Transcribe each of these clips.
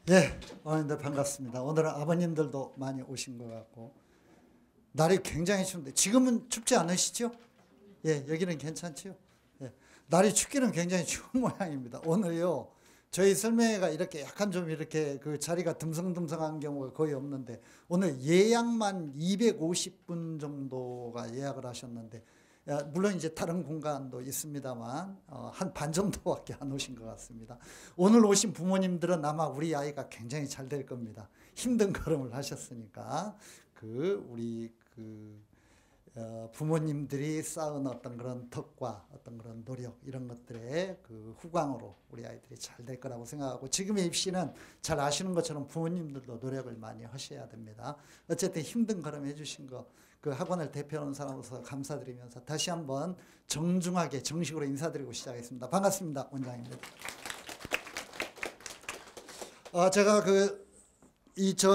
예, 어머님들 반갑습니다. 오늘은 아버님들도 많이 오신 것 같고 날이 굉장히 추운데 지금은 춥지 않으시죠? 예, 여기는 괜찮지요? 예, 날이 춥기는 굉장히 추운 모양입니다. 오늘요, 저희 설명회가 이렇게 약간 좀 이렇게 그 자리가 듬성듬성한 경우가 거의 없는데 오늘 예약만 250분 정도가 예약을 하셨는데 물론 이제 다른 공간도 있습니다만 한 반 정도밖에 안 오신 것 같습니다. 오늘 오신 부모님들은 아마 우리 아이가 굉장히 잘 될 겁니다. 힘든 걸음을 하셨으니까 우리 부모님들이 쌓은 어떤 그런 덕과 어떤 그런 노력 이런 것들의 그 후광으로 우리 아이들이 잘 될 거라고 생각하고, 지금의 입시는 잘 아시는 것처럼 부모님들도 노력을 많이 하셔야 됩니다. 어쨌든 힘든 걸음 해주신 거 그 학원을 대표하는 사람으로서 감사드리면서 다시 한번 정중하게 정식으로 인사드리고 시작하겠습니다. 반갑습니다. 원장입니다. 제가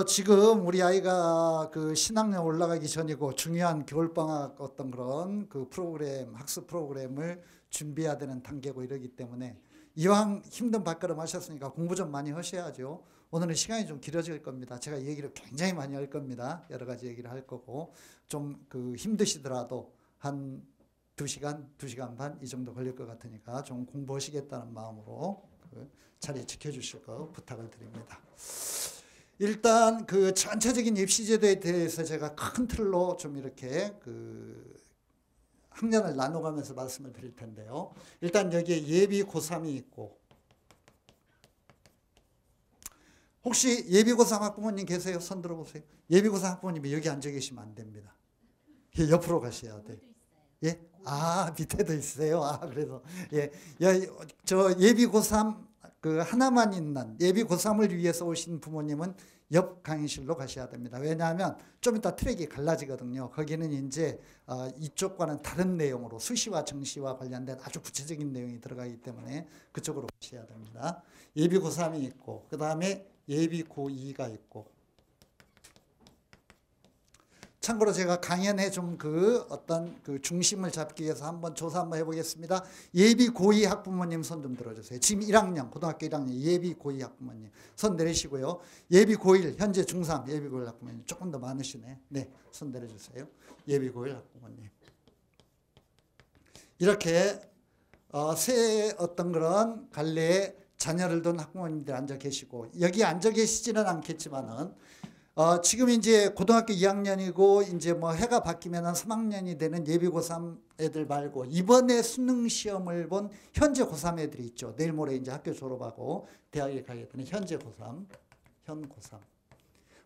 지금 우리 아이가 그 신학년 올라가기 전이고 중요한 겨울방학 어떤 그런 그 프로그램, 학습 프로그램을 준비해야 되는 단계고 이러기 때문에 이왕 힘든 발걸음 하셨으니까 공부 좀 많이 하셔야죠. 오늘은 시간이 좀 길어질 겁니다. 제가 얘기를 굉장히 많이 할 겁니다. 여러 가지 얘기를 할 거고 좀 힘드시더라도 한 2시간, 2시간 반 이 정도 걸릴 것 같으니까 좀 공부하시겠다는 마음으로 자리 지켜주실 거 부탁을 드립니다. 일단 전체적인 입시제도에 대해서 제가 큰 틀로 좀 이렇게 학년을 나눠가면서 말씀을 드릴 텐데요. 일단 여기에 예비 고3이 있고, 혹시 예비 고3 학부모님 계세요? 손 들어보세요. 예비 고3 학부모님이 여기 앉아 계시면 안 됩니다. 옆으로 가셔야 돼. 예? 밑에도 있어요. 그래서 예, 저 예비 고3 하나만 있는 예비 고3을 위해서 오신 부모님은 옆 강의실로 가셔야 됩니다. 왜냐하면 좀 이따 트랙이 갈라지거든요. 거기는 이제 이쪽과는 다른 내용으로 수시와 정시와 관련된 아주 구체적인 내용이 들어가기 때문에 그쪽으로 가셔야 됩니다. 예비 고3이 있고, 그 다음에 예비 고2가 있고, 참고로 제가 강연에 좀 어떤 중심을 잡기 위해서 한번 조사 한번 해보겠습니다. 예비 고2 학부모님 손 좀 들어주세요. 지금 1학년, 고등학교 1학년 예비 고2 학부모님 손 내리시고요. 예비 고1, 현재 중3 예비 고1 학부모님 조금 더 많으시네. 네, 손 내려주세요. 예비 고1 학부모님. 이렇게 새 어떤 그런 갈래에 자녀를 둔 학부모님들 앉아 계시고, 여기 앉아 계시지는 않겠지만은 지금 이제 고등학교 2학년이고 이제 뭐 해가 바뀌면 3학년이 되는 예비 고3 애들 말고 이번에 수능 시험을 본 현재 고3 애들이 있죠. 내일 모레 이제 학교 졸업하고 대학에 가게 되는 현재 고3, 현 고3.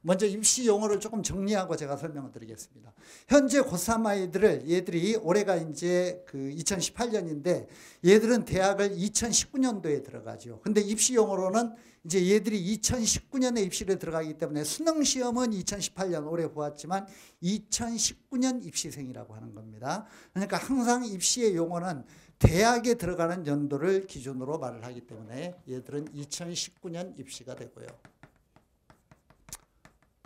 먼저 입시 용어를 조금 정리하고 제가 설명을 드리겠습니다. 현재 고3 아이들을, 얘들이 올해가 이제 2018년인데 얘들은 대학을 2019년도에 들어가죠. 근데 입시 용어로는 이제 얘들이 2019년에 입시를 들어가기 때문에 수능 시험은 2018년 올해 보았지만 2019년 입시생이라고 하는 겁니다. 그러니까 항상 입시의 용어는 대학에 들어가는 연도를 기준으로 말을 하기 때문에 얘들은 2019년 입시가 되고요.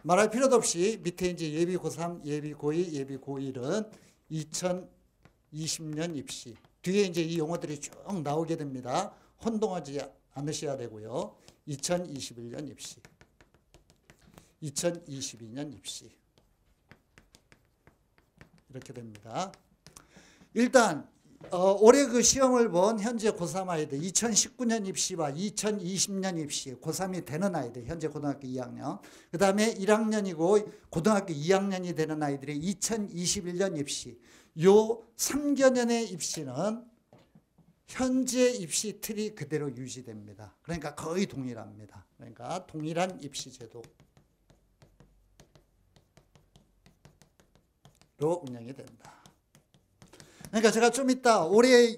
말할 필요도 없이 밑에 이제 예비 고3, 예비 고2, 예비 고1은 2020년 입시. 뒤에 이제 이 용어들이 쭉 나오게 됩니다. 혼동하지 않으셔야 되고요. 2021년 입시, 2022년 입시. 이렇게 됩니다. 일단 올해 시험을 본 현재 고3 아이들 2019년 입시와 2020년 입시 고3이 되는 아이들, 현재 고등학교 2학년, 그 다음에 1학년이고 고등학교 2학년이 되는 아이들이 2021년 입시, 요 3개년의 입시는 현재 입시 틀이 그대로 유지됩니다. 그러니까 거의 동일합니다. 그러니까 동일한 입시 제도로 운영이 된다. 그러니까 제가 좀 이따 올해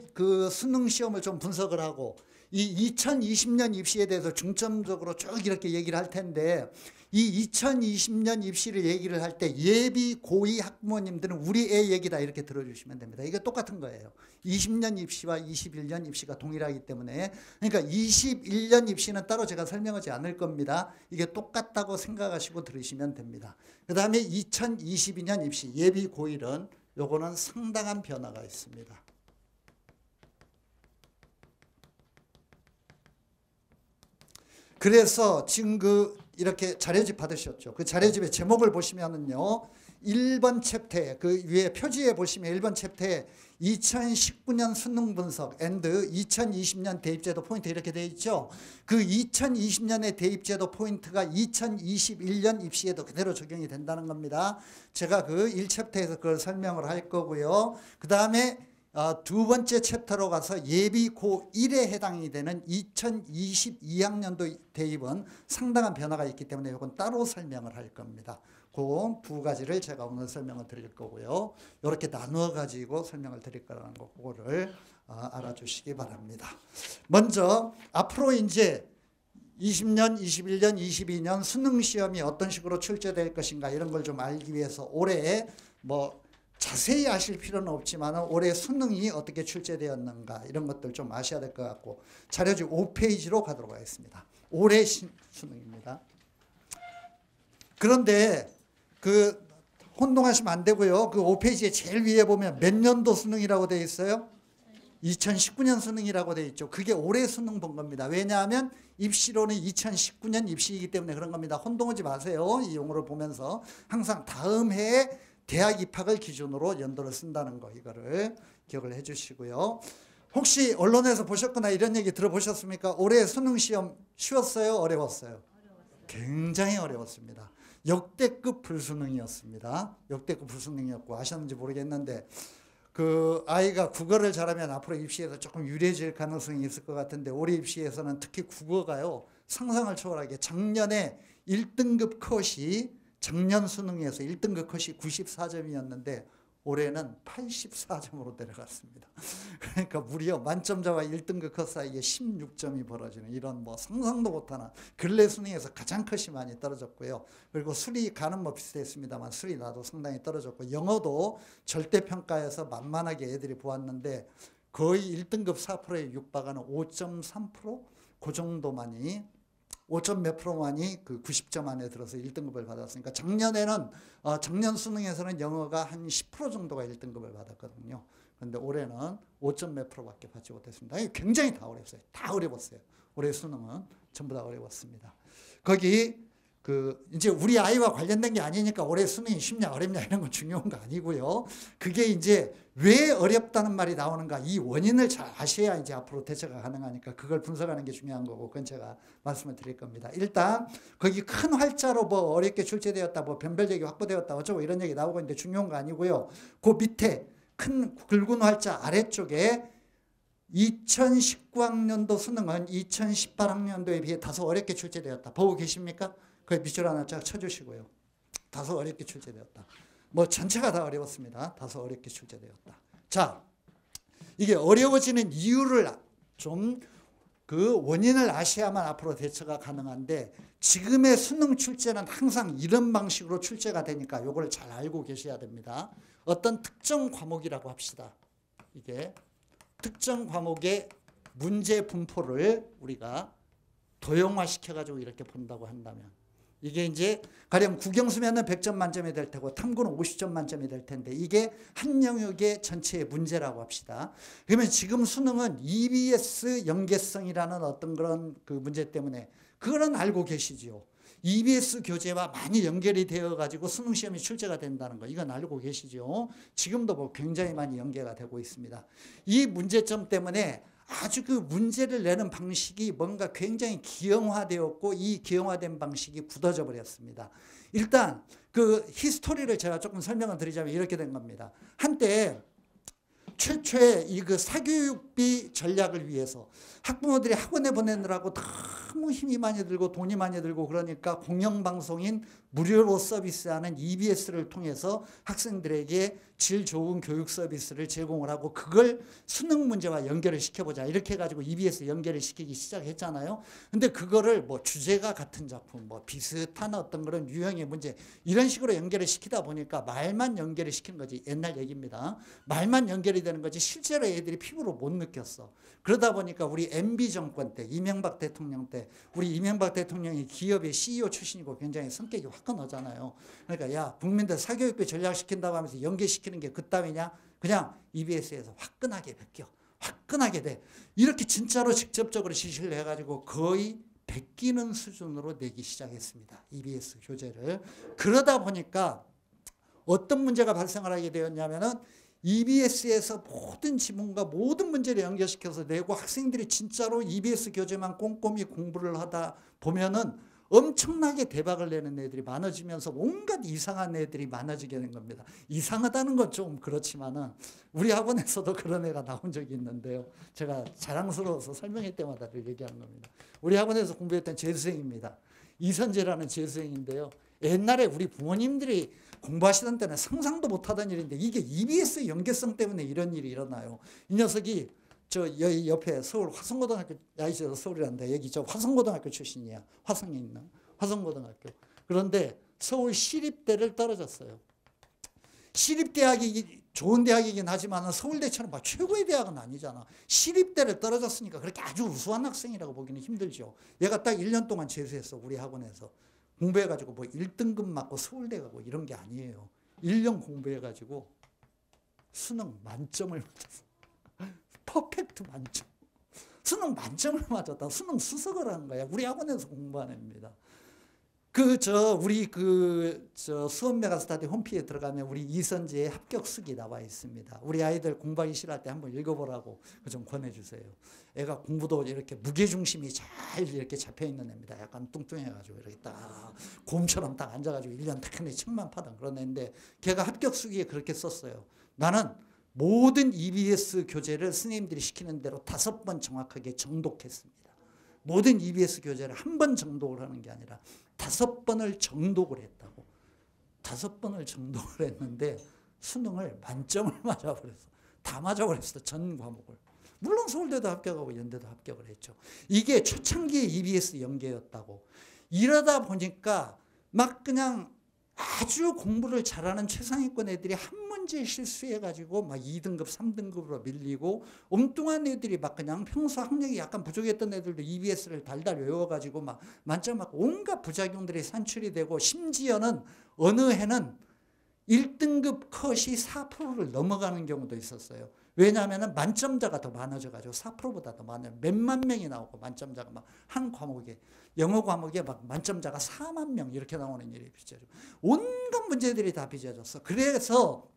수능 시험을 좀 분석을 하고 이 2020년 입시에 대해서 중점적으로 쭉 이렇게 얘기를 할 텐데, 이 2020년 입시를 얘기를 할 때 예비 고2 학부모님들은 우리 애 얘기다 이렇게 들어주시면 됩니다. 이게 똑같은 거예요. 20년 입시와 21년 입시가 동일하기 때문에, 그러니까 21년 입시는 따로 제가 설명하지 않을 겁니다. 이게 똑같다고 생각하시고 들으시면 됩니다. 그 다음에 2022년 입시 예비 고1은 요거는 상당한 변화가 있습니다. 그래서 지금 이렇게 자료집 받으셨죠. 그 자료집의 제목을 보시면은요. 1번 챕터에 그 위에 표지에 보시면 1번 챕터에 2019년 수능 분석 앤드 2020년 대입제도 포인트 이렇게 되어 있죠. 그 2020년의 대입제도 포인트가 2021년 입시에도 그대로 적용이 된다는 겁니다. 제가 그 1챕터에서 그걸 설명을 할 거고요. 그 다음에 두 번째 챕터로 가서 예비 고1에 해당이 되는 2022학년도 대입은 상당한 변화가 있기 때문에 이건 따로 설명을 할 겁니다. 그 두 가지를 제가 오늘 설명을 드릴 거고요. 이렇게 나누어 가지고 설명을 드릴 거라는 거 그거를 알아주시기 바랍니다. 먼저 앞으로 이제 20년, 21년, 22년 수능 시험이 어떤 식으로 출제될 것인가 이런 걸 좀 알기 위해서 올해 뭐 자세히 아실 필요는 없지만 올해 수능이 어떻게 출제되었는가 이런 것들 좀 아셔야 될 것 같고 자료집 5페이지로 가도록 하겠습니다. 올해 수능입니다. 그런데 그 혼동하시면 안 되고요. 그 5페이지에 제일 위에 보면 몇 년도 수능이라고 되어 있어요? 2019년 수능이라고 되어 있죠. 그게 올해 수능 본 겁니다. 왜냐하면 입시로는 2019년 입시이기 때문에 그런 겁니다. 혼동하지 마세요. 이 용어를 보면서 항상 다음 해에 대학 입학을 기준으로 연도를 쓴다는 거 이거를 기억을 해 주시고요. 혹시 언론에서 보셨거나 이런 얘기 들어보셨습니까? 올해 수능 시험 쉬웠어요? 어려웠어요? 굉장히 어려웠습니다. 역대급 불수능이었습니다. 역대급 불수능이었고 아셨는지 모르겠는데 그 아이가 국어를 잘하면 앞으로 입시에서 조금 유리해질 가능성이 있을 것 같은데 올해 입시에서는 특히 국어가요. 상상을 초월하게 작년에 1등급 컷이 작년 수능에서 1등급 컷이 94점이었는데 올해는 84점으로 내려갔습니다. 그러니까 무려 만점자와 1등급 컷 사이에 16점이 벌어지는 이런 뭐 상상도 못하는 근래 수능에서 가장 컷이 많이 떨어졌고요. 그리고 수리 가는 뭐 비슷했습니다만 수리 나도 상당히 떨어졌고 영어도 절대평가에서 만만하게 애들이 보았는데 거의 1등급 4%에 육박하는 5.3%? 그 정도만이 5점 몇 프로만이 그 90점 안에 들어서 1등급을 받았으니까 작년에는 작년 수능에서는 영어가 한 10% 정도가 1등급을 받았거든요. 그런데 올해는 5점 몇 프로밖에 받지 못했습니다. 굉장히 다 어렵어요. 다 어려웠어요. 올해 수능은 전부 다 어려웠습니다. 거기 그 이제 우리 아이와 관련된 게 아니니까 올해 수능이 쉽냐 어렵냐 이런 건 중요한 거 아니고요. 그게 이제 왜 어렵다는 말이 나오는가 이 원인을 잘 아셔야 이제 앞으로 대처가 가능하니까 그걸 분석하는 게 중요한 거고 그건 제가 말씀을 드릴 겁니다. 일단 거기 큰 활자로 뭐 어렵게 출제되었다 뭐 변별력이 확보되었다 어쩌고 이런 얘기 나오고 있는데 중요한 거 아니고요. 그 밑에 큰 굵은 활자 아래쪽에 2019학년도 수능은 2018학년도에 비해 다소 어렵게 출제되었다. 보고 계십니까? 그 밑줄 하나 쫙 쳐주시고요. 다소 어렵게 출제되었다. 뭐 전체가 다 어려웠습니다. 다소 어렵게 출제되었다. 자, 이게 어려워지는 이유를 좀 그 원인을 아셔야만 앞으로 대처가 가능한데 지금의 수능 출제는 항상 이런 방식으로 출제가 되니까 이걸 잘 알고 계셔야 됩니다. 어떤 특정 과목이라고 합시다. 이게 특정 과목의 문제 분포를 우리가 도형화시켜가지고 이렇게 본다고 한다면 이게 이제 가령 국영수면은 100점 만점이 될 테고 탐구는 50점 만점이 될 텐데 이게 한 영역의 전체의 문제라고 합시다. 그러면 지금 수능은 EBS 연계성이라는 어떤 그런 그 문제 때문에 그거는 알고 계시죠. EBS 교재와 많이 연결이 되어가지고 수능 시험이 출제가 된다는 거 이건 알고 계시죠. 지금도 뭐 굉장히 많이 연계가 되고 있습니다. 이 문제점 때문에 아주 그 문제를 내는 방식이 뭔가 굉장히 기형화되었고 이 기형화된 방식이 굳어져 버렸습니다. 일단 그 히스토리를 제가 조금 설명을 드리자면 이렇게 된 겁니다. 한때 최초의 이 그 사교육비 전략을 위해서 학부모들이 학원에 보내느라고 너무 힘이 많이 들고 돈이 많이 들고 그러니까 공영방송인 무료로 서비스하는 EBS를 통해서 학생들에게 질 좋은 교육 서비스를 제공을 하고 그걸 수능 문제와 연결을 시켜보자 이렇게 해가지고 EBS 연결을 시키기 시작했잖아요. 근데 그거를 뭐 주제가 같은 작품 뭐 비슷한 어떤 그런 유형의 문제 이런 식으로 연결을 시키다 보니까 말만 연결을 시키는 거지 옛날 얘기입니다. 말만 연결이 되는 거지 실제로 애들이 피부로 못 느꼈어. 그러다 보니까 우리 MB 정권 때 이명박 대통령 때 우리 이명박 대통령이 기업의 CEO 출신이고 굉장히 성격이 화끈하잖아요. 그러니까 야 국민들 사교육비 전략시킨다고 하면서 연계시키는 게 그따위냐 그냥 EBS에서 화끈하게 베껴 화끈하게 돼. 이렇게 진짜로 직접적으로 지시를 해가지고 거의 베끼는 수준으로 내기 시작했습니다. EBS 교재를. 그러다 보니까 어떤 문제가 발생을 하게 되었냐면은 EBS에서 모든 지문과 모든 문제를 연결시켜서 내고 학생들이 진짜로 EBS 교재만 꼼꼼히 공부를 하다 보면은 엄청나게 대박을 내는 애들이 많아지면서 온갖 이상한 애들이 많아지게 된 겁니다. 이상하다는 건 좀 그렇지만은 우리 학원에서도 그런 애가 나온 적이 있는데요. 제가 자랑스러워서 설명회 때마다 얘기하는 겁니다. 우리 학원에서 공부했던 재수생입니다. 이선재라는 재수생인데요. 옛날에 우리 부모님들이 공부하시던 때는 상상도 못하던 일인데 이게 EBS 연계성 때문에 이런 일이 일어나요. 이 녀석이 저 여기 옆에 서울 화성고등학교, 야이저 서울이란데 여기 저 화성고등학교 출신이야. 화성에 있는 화성고등학교. 그런데 서울 시립대를 떨어졌어요. 시립대학이 좋은 대학이긴 하지만 서울대처럼 막 최고의 대학은 아니잖아. 시립대를 떨어졌으니까 그렇게 아주 우수한 학생이라고 보기는 힘들죠. 얘가 딱 1년 동안 재수했어. 우리 학원에서. 공부해가지고 뭐 1등급 맞고 서울대 가고 이런 게 아니에요. 1년 공부해가지고 수능 만점을 맞았어. 퍼펙트 만점. 수능 만점을 맞았다. 수능 수석을 하는 거야. 우리 학원에서 공부하는 애입니다. 우리 수원 메가스터디 홈피에 들어가면 우리 이선재의 합격수기 나와 있습니다. 우리 아이들 공부하기 싫어할 때 한번 읽어보라고 좀 권해주세요. 애가 공부도 이렇게 무게중심이 잘 이렇게 잡혀있는 애입니다. 약간 뚱뚱해가지고 이렇게 딱 곰처럼 딱 앉아가지고 1년 딱 했는데 책만 파던 그런 애인데 걔가 합격수기에 그렇게 썼어요. 나는 모든 EBS 교재를 선생님들이 시키는 대로 5번 정확하게 정독했습니다. 모든 EBS 교재를 한 번 정독을 하는 게 아니라 5번을 정독을 했다고. 5번을 정독을 했는데 수능을 만점을 맞아버렸어. 다 맞아버렸어. 전 과목을. 물론 서울대도 합격하고 연대도 합격을 했죠. 이게 초창기의 EBS 연계였다고. 이러다 보니까 막 그냥 아주 공부를 잘하는 최상위권 애들이 한 문제 실수해가지고 막 2등급, 3등급으로 밀리고 엉뚱한 애들이 막 그냥 평소 학력이 약간 부족했던 애들도 EBS를 달달 외워가지고 막 만점 맞고 온갖 부작용들이 산출이 되고 심지어는 어느 해는 1등급 컷이 4%를 넘어가는 경우도 있었어요. 왜냐하면 만점자가 더 많아져가지고 4%보다 더 많아요. 몇만 명이 나오고 만점자가 막 한 과목에 영어 과목에 막 만점자가 4만 명 이렇게 나오는 일이 빚어져. 온갖 문제들이 다 빚어졌어. 그래서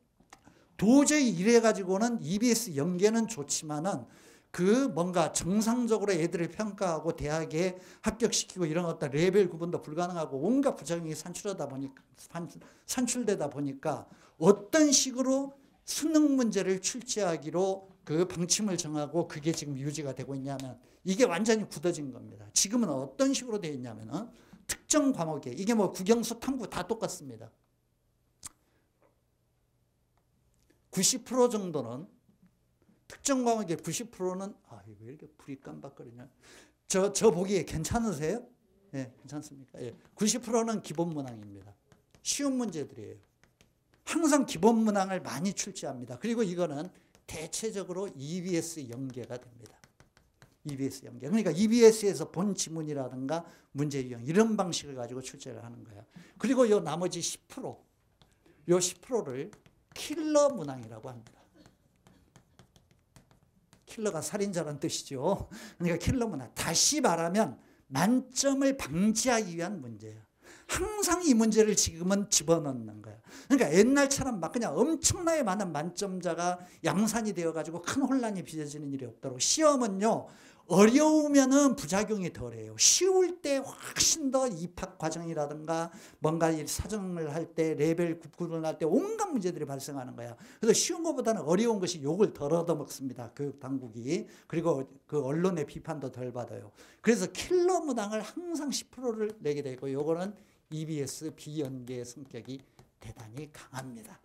도저히 이래가지고는 EBS 연계는 좋지만은 그 뭔가 정상적으로 애들을 평가하고 대학에 합격시키고 이런 어떤 레벨 구분도 불가능하고 온갖 부작용이 산출되다 보니까 어떤 식으로 수능 문제를 출제하기로 그 방침을 정하고 그게 지금 유지가 되고 있냐면 이게 완전히 굳어진 겁니다. 지금은 어떤 식으로 되어 있냐면 특정 과목에 이게 뭐 국영수 탐구 다 똑같습니다. 90% 정도는 특정 과목의 90%는 왜 이렇게 불이 깜박거리냐. 저 보기에 괜찮으세요? 네, 괜찮습니까? 예. 90%는 기본 문항입니다. 쉬운 문제들이에요. 항상 기본 문항을 많이 출제합니다. 그리고 이거는 대체적으로 EBS 연계가 됩니다. EBS 연계. 그러니까 EBS에서 본 지문이라든가 문제 유형 이런 방식을 가지고 출제를 하는 거예요. 그리고 요 나머지 10%, 요 10%를 킬러 문항이라고 합니다. 킬러가 살인자라는 뜻이죠. 그러니까 킬러 문항. 다시 말하면 만점을 방지하기 위한 문제예요. 항상 이 문제를 지금은 집어넣는 거예요. 그러니까 옛날처럼 막 그냥 엄청나게 많은 만점자가 양산이 되어가지고 큰 혼란이 빚어지는 일이 없도록 시험은요. 어려우면은 부작용이 덜해요. 쉬울 때 훨씬 더 입학 과정이라든가 뭔가 사정을 할 때 레벨 구분을 할 때 온갖 문제들이 발생하는 거야. 그래서 쉬운 것보다는 어려운 것이 욕을 덜 얻어먹습니다. 교육 당국이. 그리고 그 언론의 비판도 덜 받아요. 그래서 킬러 문항을 항상 10%를 내게 되고 요거는 EBS 비연계의 성격이 대단히 강합니다.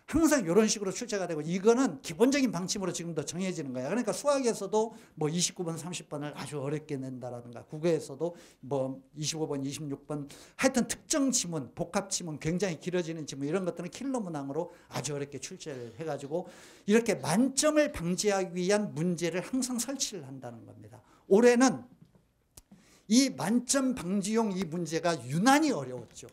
항상 이런 식으로 출제가 되고 이거는 기본적인 방침으로 지금도 정해지는 거예요. 그러니까 수학에서도 뭐 29번, 30번을 아주 어렵게 낸다라든가 국어에서도 뭐 25번, 26번 하여튼 특정 지문, 복합 지문, 굉장히 길어지는 지문 이런 것들은 킬러 문항으로 아주 어렵게 출제를 해가지고 이렇게 만점을 방지하기 위한 문제를 항상 설치를 한다는 겁니다. 올해는 이 만점 방지용 이 문제가 유난히 어려웠죠.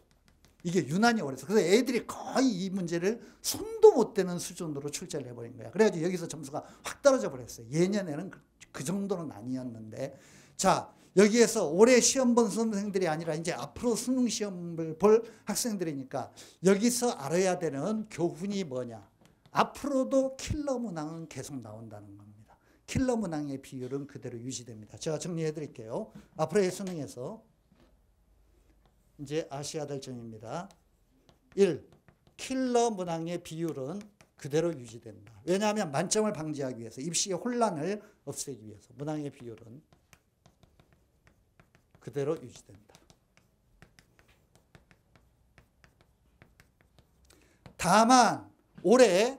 이게 유난히 어려서 그래서 애들이 거의 이 문제를 손도 못 대는 수준으로 출제를 해버린 거야. 그래가지고 여기서 점수가 확 떨어져 버렸어요. 예년에는 그 정도는 아니었는데 자 여기에서 올해 시험 본 수험생들이 아니라 이제 앞으로 수능 시험을 볼 학생들이니까 여기서 알아야 되는 교훈이 뭐냐. 앞으로도 킬러 문항은 계속 나온다는 겁니다. 킬러 문항의 비율은 그대로 유지됩니다. 제가 정리해 드릴게요. 앞으로의 수능에서 이제 아셔야 될 점입니다. 1. 킬러 문항의 비율은 그대로 유지된다. 왜냐하면 만점을 방지하기 위해서, 입시의 혼란을 없애기 위해서 문항의 비율은 그대로 유지된다. 다만 올해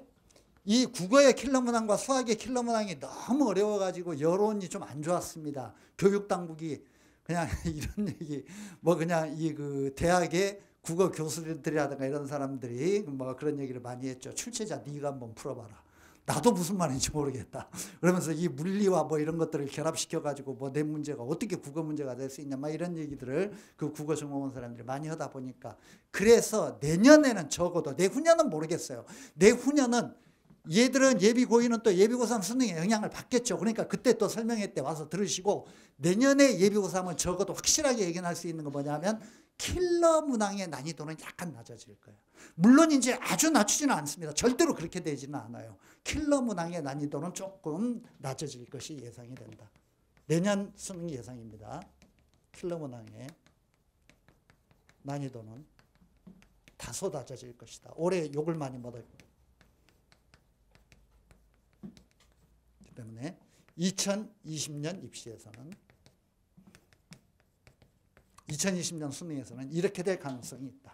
이 국어의 킬러 문항과 수학의 킬러 문항이 너무 어려워가지고 여론이 좀 안 좋았습니다. 교육당국이 그냥 이런 얘기, 뭐 그냥 이 그 대학의 국어 교수들이라든가 이런 사람들이 뭐 그런 얘기를 많이 했죠. 출제자 네가 한번 풀어봐라. 나도 무슨 말인지 모르겠다. 그러면서 이 물리와 뭐 이런 것들을 결합시켜가지고 뭐 내 문제가 어떻게 국어 문제가 될 수 있냐 막 이런 얘기들을 그 국어 전공원 사람들이 많이 하다 보니까, 그래서 내년에는 적어도, 내후년은 모르겠어요. 내후년은 얘들은 예비 고이는 또 예비 고3 수능에 영향을 받겠죠. 그러니까 그때 또 설명회 때 와서 들으시고, 내년에 예비 고3은 적어도 확실하게 얘기할 수 있는 거 뭐냐면 킬러 문항의 난이도는 약간 낮아질 거예요. 물론 이제 아주 낮추지는 않습니다. 절대로 그렇게 되지는 않아요. 킬러 문항의 난이도는 조금 낮아질 것이 예상이 된다. 내년 수능 예상입니다. 킬러 문항의 난이도는 다소 낮아질 것이다. 올해 욕을 많이 먹었기 때문에 2020년 입시에서는, 2020년 수능에서는 이렇게 될 가능성이 있다.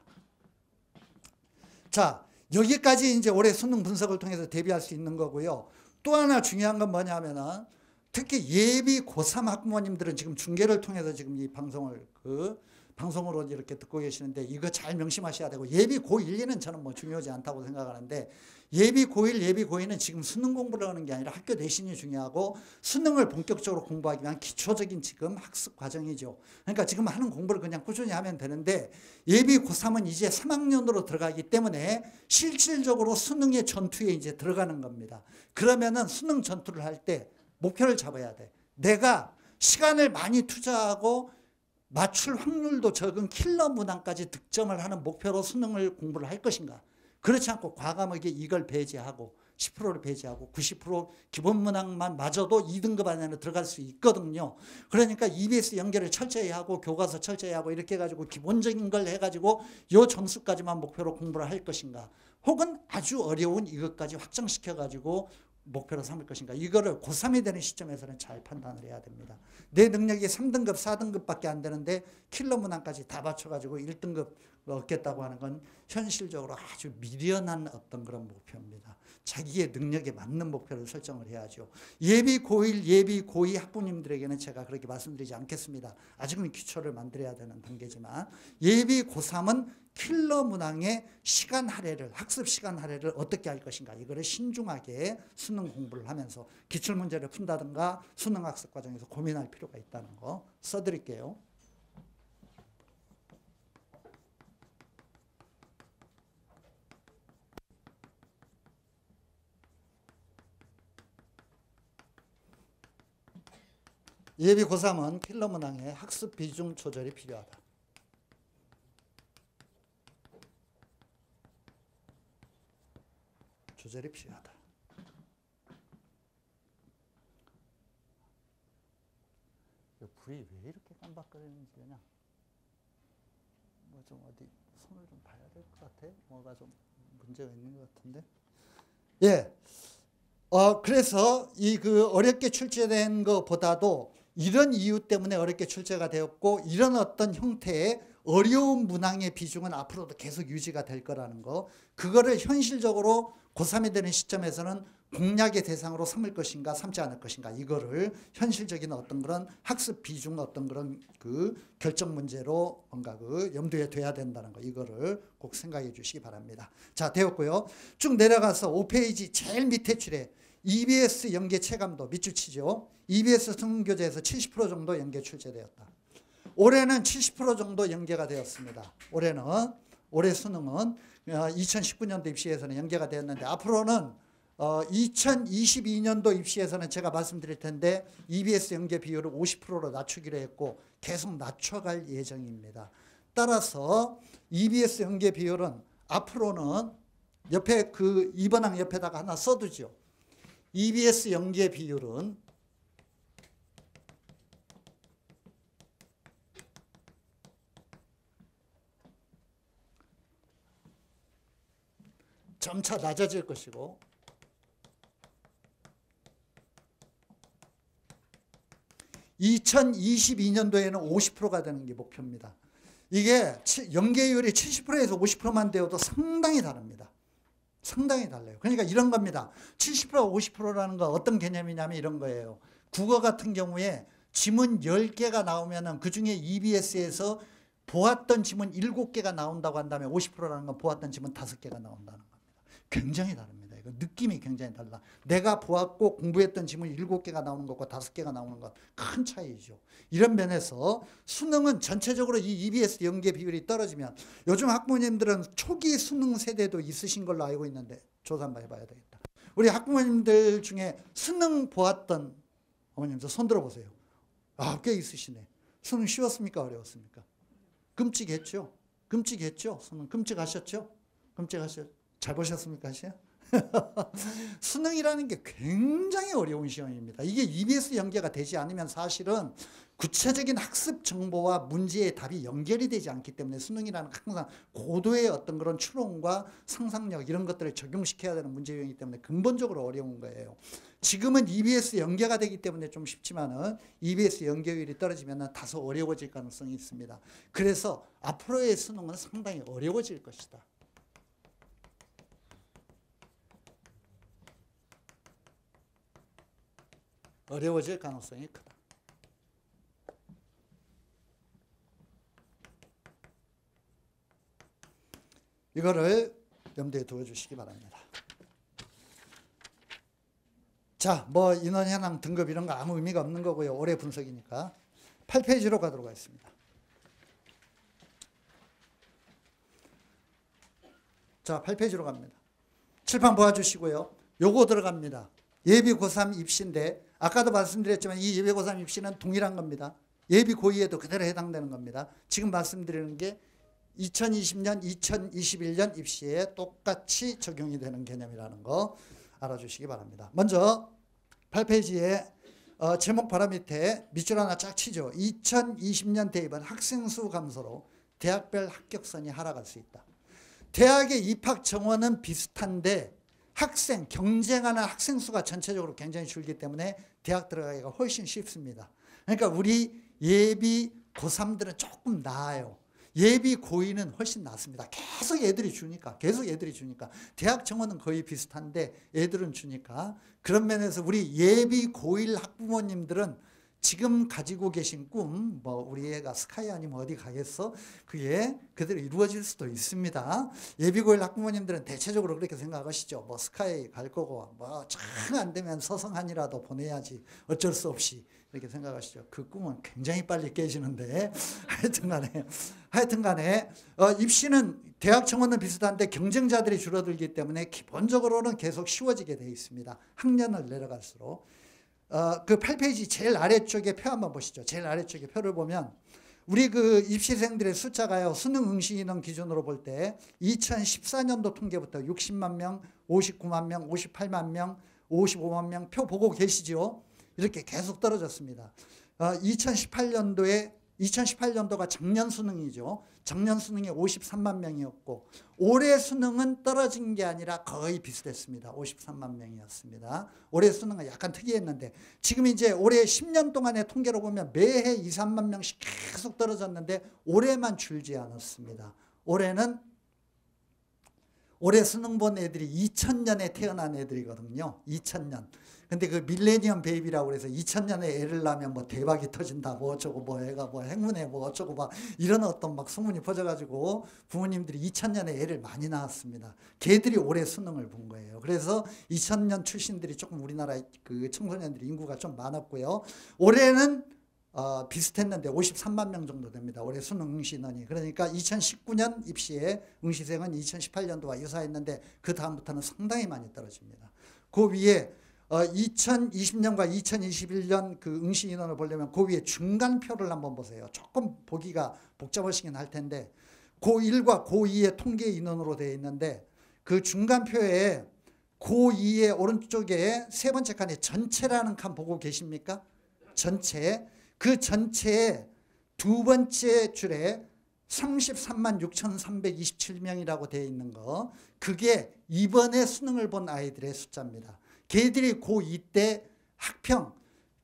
자, 여기까지 이제 올해 수능 분석을 통해서 대비할 수 있는 거고요. 또 하나 중요한 건 뭐냐면은, 특히 예비 고3 학부모님들은 지금 중계를 통해서 지금 이 방송을 방송으로 이렇게 듣고 계시는데, 이거 잘 명심하셔야 되고, 예비 고1, 2는 저는 뭐 중요하지 않다고 생각하는데, 예비 고1, 예비 고2는 지금 수능 공부를 하는 게 아니라 학교 내신이 중요하고, 수능을 본격적으로 공부하기 위한 기초적인 지금 학습 과정이죠. 그러니까 지금 하는 공부를 그냥 꾸준히 하면 되는데, 예비 고3은 이제 3학년으로 들어가기 때문에 실질적으로 수능의 전투에 이제 들어가는 겁니다. 그러면은 수능 전투를 할 때 목표를 잡아야 돼. 내가 시간을 많이 투자하고 맞출 확률도 적은 킬러 문항까지 득점을 하는 목표로 수능을 공부를 할 것인가. 그렇지 않고 과감하게 이걸 배제하고 10%를 배제하고 90% 기본 문항만 맞아도 2등급 안에는 들어갈 수 있거든요. 그러니까 EBS 연결을 철저히 하고 교과서 철저히 하고 이렇게 해가지고 기본적인 걸 해가지고 요 점수까지만 목표로 공부를 할 것인가. 혹은 아주 어려운 이것까지 확정시켜가지고 목표로 삼을 것인가. 이거를 고3이 되는 시점에서는 잘 판단을 해야 됩니다. 내 능력이 3등급, 4등급밖에 안 되는데 킬러 문항까지 다 맞춰가지고 1등급 얻겠다고 하는 건 현실적으로 아주 미련한 어떤 그런 목표입니다. 자기의 능력에 맞는 목표를 설정을 해야죠. 예비 고1, 예비 고2 학부모님들에게는 제가 그렇게 말씀드리지 않겠습니다. 아직은 기초를 만들어야 되는 단계지만, 예비 고3은 킬러 문항의 시간 할애를, 학습 시간 할애를 어떻게 할 것인가, 이거를 신중하게 수능 공부를 하면서 기출문제를 푼다든가 수능 학습 과정에서 고민할 필요가 있다는 거 써드릴게요. 예비 고3은 킬러 문항의 학습 비중 조절이 필요하다. 조절이 필요하다. 불이 왜 이렇게 깜박거리는지 그냥 뭐 좀 어디 손을 좀 봐야 될 것 같아. 뭐가 좀 문제가 있는 것 같은데. 예. 그래서 이 그 어렵게 출제된 것보다도 이런 이유 때문에 어렵게 출제가 되었고, 이런 어떤 형태의 어려운 문항의 비중은 앞으로도 계속 유지가 될 거라는 거, 그거를 현실적으로 고3이 되는 시점에서는 공략의 대상으로 삼을 것인가 삼지 않을 것인가, 이거를 현실적인 어떤 그런 학습 비중 어떤 그런 그 결정 문제로 뭔가 그 염두에 둬야 된다는 거, 이거를 꼭 생각해 주시기 바랍니다. 자, 되었고요. 쭉 내려가서 5페이지 제일 밑에 줄에 EBS 연계 체감도 밑줄 치죠. EBS 수능교재에서 70% 정도 연계 출제되었다. 올해는 70% 정도 연계가 되었습니다. 올해 수능은 2019년도 입시에서는 연계가 되었는데, 앞으로는 2022년도 입시에서는 제가 말씀드릴 텐데 EBS 연계 비율을 50%로 낮추기로 했고 계속 낮춰갈 예정입니다. 따라서 EBS 연계 비율은 앞으로는 옆에 그 2번항 옆에다가 하나 써두죠. EBS 연계 비율은 점차 낮아질 것이고 2022년도에는 50%가 되는 게 목표입니다. 이게 연계율이 70%에서 50%만 되어도 상당히 다릅니다. 상당히 달라요. 그러니까 이런 겁니다. 70% 50%라는 건 어떤 개념이냐면 이런 거예요. 국어 같은 경우에 지문 10개가 나오면 그중에 EBS에서 보았던 지문 7개가 나온다고 한다면 50%라는 건 보았던 지문 5개가 나온다는 겁니다. 굉장히 다릅니다. 이거 느낌이 굉장히 달라. 내가 보았고 공부했던 지문 7개가 나오는 것과 5개가 나오는 것 큰 차이죠. 이런 면에서 수능은 전체적으로 이 EBS 연계 비율이 떨어지면 요즘 학부모님들은 초기 수능 세대도 있으신 걸로 알고 있는데 조사 한번 해봐야 되겠다. 우리 학부모님들 중에 수능 보았던 어머님들 손 들어보세요. 아, 꽤 있으시네. 수능 쉬웠습니까? 어려웠습니까? 끔찍했죠. 끔찍했죠. 수능 끔찍하셨죠? 끔찍하셨죠. 잘 보셨습니까? 수능이라는 게 굉장히 어려운 시험입니다. 이게 EBS 연계가 되지 않으면 사실은 구체적인 학습 정보와 문제의 답이 연결이 되지 않기 때문에 수능이라는 항상 고도의 어떤 그런 추론과 상상력 이런 것들을 적용시켜야 되는 문제 유형이기 때문에 근본적으로 어려운 거예요. 지금은 EBS 연계가 되기 때문에 좀 쉽지만은 EBS 연계율이 떨어지면 다소 어려워질 가능성이 있습니다. 그래서 앞으로의 수능은 상당히 어려워질 것이다. 어려워질 가능성이 크다. 이거를 염두에 두어주시기 바랍니다. 자, 뭐 인원 현황 등급 이런 거 아무 의미가 없는 거고요. 올해 분석이니까. 8페이지로 가도록 하겠습니다. 자, 8페이지로 갑니다. 칠판 보아주시고요. 요거 들어갑니다. 예비 고3 입시인데 아까도 말씀드렸지만 이 예비 고3 입시는 동일한 겁니다. 예비 고2에도 그대로 해당되는 겁니다. 지금 말씀드리는 게 2020년, 2021년 입시에 똑같이 적용이 되는 개념이라는 거 알아주시기 바랍니다. 먼저 8페이지에 제목 바로 밑에 밑줄 하나 쫙 치죠. 2020년 대입은 학생 수 감소로 대학별 합격선이 하락할 수 있다. 대학의 입학 정원은 비슷한데 학생, 경쟁하는 학생 수가 전체적으로 굉장히 줄기 때문에 대학 들어가기가 훨씬 쉽습니다. 그러니까 우리 예비 고3들은 조금 나아요. 예비 고2는 훨씬 낫습니다. 계속 애들이 주니까. 대학 정원은 거의 비슷한데 애들은 주니까. 그런 면에서 우리 예비 고1 학부모님들은 지금 가지고 계신 꿈, 뭐 우리 애가 스카이 아니면 어디 가겠어? 그게 그대로 이루어질 수도 있습니다. 예비 고1 학부모님들은 대체적으로 그렇게 생각하시죠. 뭐 스카이 갈 거고 뭐 정 안 되면 서성한이라도 보내야지 어쩔 수 없이 이렇게 생각하시죠. 그 꿈은 굉장히 빨리 깨지는데 하여튼간에 입시는 대학 정원은 비슷한데 경쟁자들이 줄어들기 때문에 기본적으로는 계속 쉬워지게 되어 있습니다. 학년을 내려갈수록. 그 8페이지 제일 아래쪽에 표 한번 보시죠. 제일 아래쪽에 표를 보면 우리 그 입시생들의 숫자가요. 수능 응시 인원 기준으로 볼 때 2014년도 통계부터 60만 명, 59만 명, 58만 명, 55만 명 표 보고 계시죠? 이렇게 계속 떨어졌습니다. 2018년도가 작년 수능이죠. 작년 수능이 53만 명이었고 올해 수능은 떨어진 게 아니라 거의 비슷했습니다. 53만 명이었습니다. 올해 수능은 약간 특이했는데 지금 이제 올해 10년 동안의 통계로 보면 매해 2, 3만 명씩 계속 떨어졌는데 올해만 줄지 않았습니다. 올해 수능 본 애들이 2000년에 태어난 애들이거든요. 2000년. 근데 그 밀레니엄 베이비라고 그래서 2000년에 애를 낳으면 뭐 대박이 터진다, 뭐 어쩌고, 뭐 애가 뭐 행운에 뭐 어쩌고 막 이런 어떤 막 소문이 퍼져가지고 부모님들이 2000년에 애를 많이 낳았습니다. 걔들이 올해 수능을 본 거예요. 그래서 2000년 출신들이 조금 우리나라 그 청소년들이 인구가 좀 많았고요. 올해는 비슷했는데 53만 명 정도 됩니다. 올해 수능 응시 인원이. 그러니까 2019년 입시에 응시생은 2018년도와 유사했는데 그 다음부터는 상당히 많이 떨어집니다. 그 위에 2020년과 2021년 그 응시 인원을 보려면 그 위에 중간표를 한번 보세요. 조금 보기가 복잡하시긴 할 텐데 고1과 고2의 통계 인원으로 되어 있는데 그 중간표에 고2의 오른쪽에 세 번째 칸에 전체라는 칸 보고 계십니까? 전체. 그 전체에 두 번째 줄에 33만 6,327명이라고 되어 있는 거, 그게 이번에 수능을 본 아이들의 숫자입니다. 걔들이 고2 때 학평,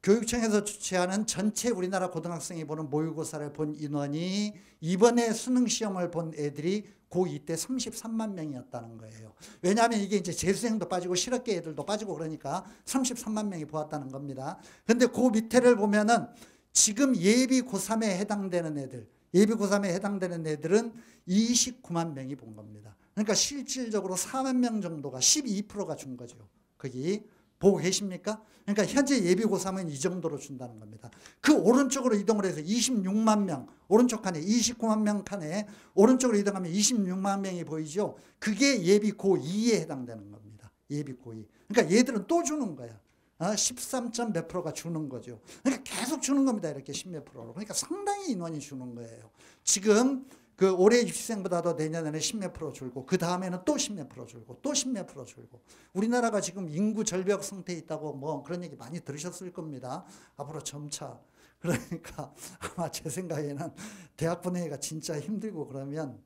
교육청에서 주최하는 전체 우리나라 고등학생이 보는 모의고사를 본 인원이 이번에 수능시험을 본 애들이 고2 때 33만 명이었다는 거예요. 왜냐하면 이게 이제 재수생도 빠지고 실업계 애들도 빠지고 그러니까 33만 명이 보았다는 겁니다. 근데 그 밑에를 보면은 지금 예비 고3에 해당되는 애들, 예비 고3에 해당되는 애들은 29만 명이 본 겁니다. 그러니까 실질적으로 4만 명 정도가 12%가 준 거죠. 거기 보고 계십니까? 그러니까 현재 예비 고3은 이 정도로 준다는 겁니다. 그 오른쪽으로 이동을 해서 26만 명, 오른쪽 칸에 29만 명 칸에 오른쪽으로 이동하면 26만 명이 보이죠. 그게 예비 고2에 해당되는 겁니다. 예비 고2. 그러니까 얘들은 또 주는 거야. 13점 몇 프로가 주는 거죠. 그러니까 계속 주는 겁니다. 이렇게 10몇 프로로. 그러니까 상당히 인원이 주는 거예요. 지금 그 올해 입시생보다도 내년에는 10몇 프로 줄고 그 다음에는 또 10몇 프로 줄고 또 10몇 프로 줄고, 우리나라가 지금 인구 절벽 상태에 있다고 뭐 그런 얘기 많이 들으셨을 겁니다. 앞으로 점차. 그러니까 아마 제 생각에는 대학 보내기가 진짜 힘들고 그러면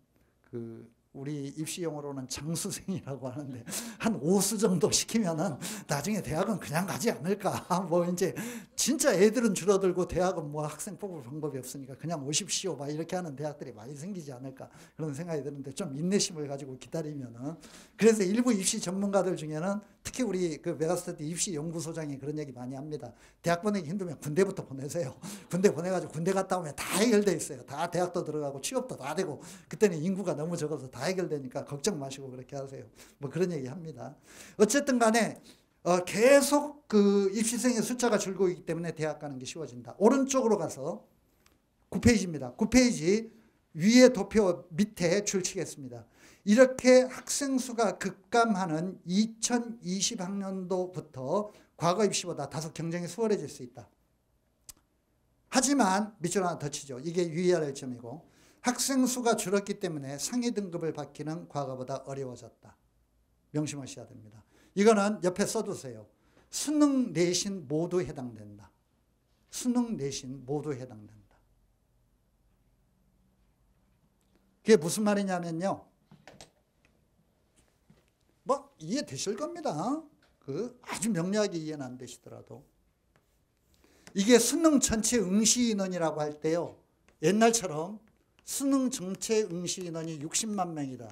그 우리 입시용어로는 장수생이라고 하는데 한 5수 정도 시키면은 나중에 대학은 그냥 가지 않을까. 뭐 이제 진짜 애들은 줄어들고 대학은 뭐 학생 뽑을 방법이 없으니까 그냥 오십시오 막 이렇게 하는 대학들이 많이 생기지 않을까 그런 생각이 드는데 좀 인내심을 가지고 기다리면은. 그래서 일부 입시 전문가들 중에는 특히 우리 그 메가스터디 입시 연구소장이 그런 얘기 많이 합니다. 대학 보내기 힘들면 군대부터 보내세요. 군대 보내가지고 군대 갔다 오면 다 해결돼 있어요. 다 대학도 들어가고 취업도 다 되고 그때는 인구가 너무 적어서 다 해결되니까 걱정 마시고 그렇게 하세요. 뭐 그런 얘기 합니다. 어쨌든 간에 계속 그 입시생의 숫자가 줄고 있기 때문에 대학 가는 게 쉬워진다. 오른쪽으로 가서 9페이지입니다. 9페이지 위에 도표 밑에 줄 치겠습니다. 이렇게 학생 수가 급감하는 2020학년도부터 과거 입시보다 다소 경쟁이 수월해질 수 있다. 하지만 밑줄 하나 더 치죠. 이게 유의해야 할 점이고, 학생 수가 줄었기 때문에 상위 등급을 받기는 과거보다 어려워졌다. 명심하셔야 됩니다. 이거는 옆에 써두세요. 수능 내신 모두 해당된다. 수능 내신 모두 해당된다. 그게 무슨 말이냐면요. 뭐 이해되실 겁니다. 그 아주 명료하게 이해는 안 되시더라도. 이게 수능 전체 응시 인원이라고 할 때요. 옛날처럼 수능 전체 응시 인원이 60만 명이다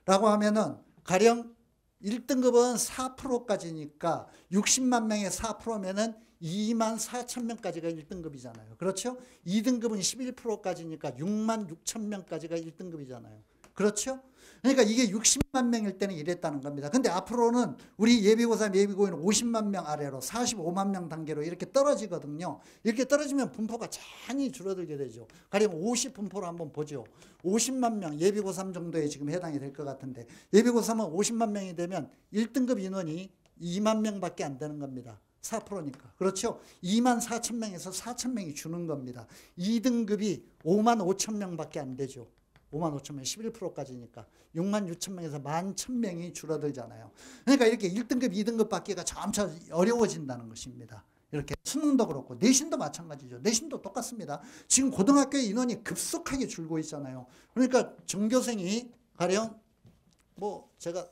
라고 하면은 가령 1등급은 4%까지니까 60만 명의 4%면은 2만 4천 명까지가 1등급이잖아요. 그렇죠? 2등급은 11%까지니까 6만 6천 명까지가 1등급이잖아요. 그렇죠? 그러니까 이게 60만 명일 때는 이랬다는 겁니다. 근데 앞으로는 우리 예비고3, 예비고2는 50만 명 아래로 45만 명 단계로 이렇게 떨어지거든요. 이렇게 떨어지면 분포가 많이 줄어들게 되죠. 가령 50 분포로 한번 보죠. 50만 명, 예비고3 정도에 지금 해당이 될 것 같은데, 예비고3은 50만 명이 되면 1등급 인원이 2만 명밖에 안 되는 겁니다. 4%니까. 그렇죠? 2만 4천 명에서 4천 명이 주는 겁니다. 2등급이 5만 5천 명밖에 안 되죠. 5만 5천 명, 11%까지니까 6만 6천 명에서 1만 1천 명이 줄어들잖아요. 그러니까 이렇게 1등급, 2등급 받기가 점차 어려워진다는 것입니다. 이렇게 수능도 그렇고 내신도 마찬가지죠. 내신도 똑같습니다. 지금 고등학교 인원이 급속하게 줄고 있잖아요. 그러니까 전교생이 가령 뭐 제가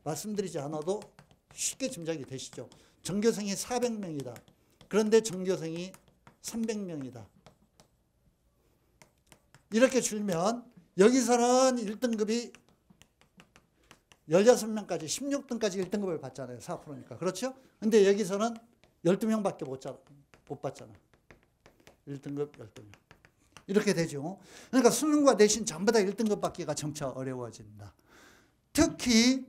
말씀드리지 않아도 쉽게 짐작이 되시죠. 전교생이 400명이다. 그런데 전교생이 300명이다. 이렇게 줄면 여기서는 1등급이 16명까지 16등까지 1등급을 받잖아요. 4%니까. 그렇죠? 근데 여기서는 12명밖에 못 받잖아. 1등급 12명. 이렇게 되죠. 그러니까 수능과 내신 전부 다 1등급 받기가 점차 어려워진다. 특히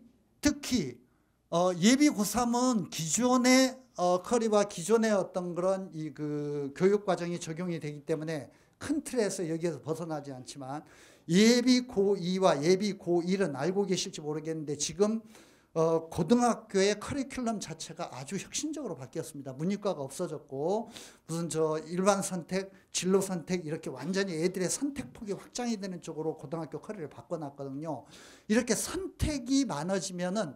예비 고3은 기존의 커리와 기존의 어떤 그런 그 교육 과정이 적용이 되기 때문에 큰 틀에서 여기에서 벗어나지 않지만, 예비 고2와 예비 고1은 알고 계실지 모르겠는데 지금 고등학교의 커리큘럼 자체가 아주 혁신적으로 바뀌었습니다. 문이과가 없어졌고 무슨 일반 선택, 진로 선택 이렇게 완전히 애들의 선택폭이 확장이 되는 쪽으로 고등학교 커리를 바꿔놨거든요. 이렇게 선택이 많아지면은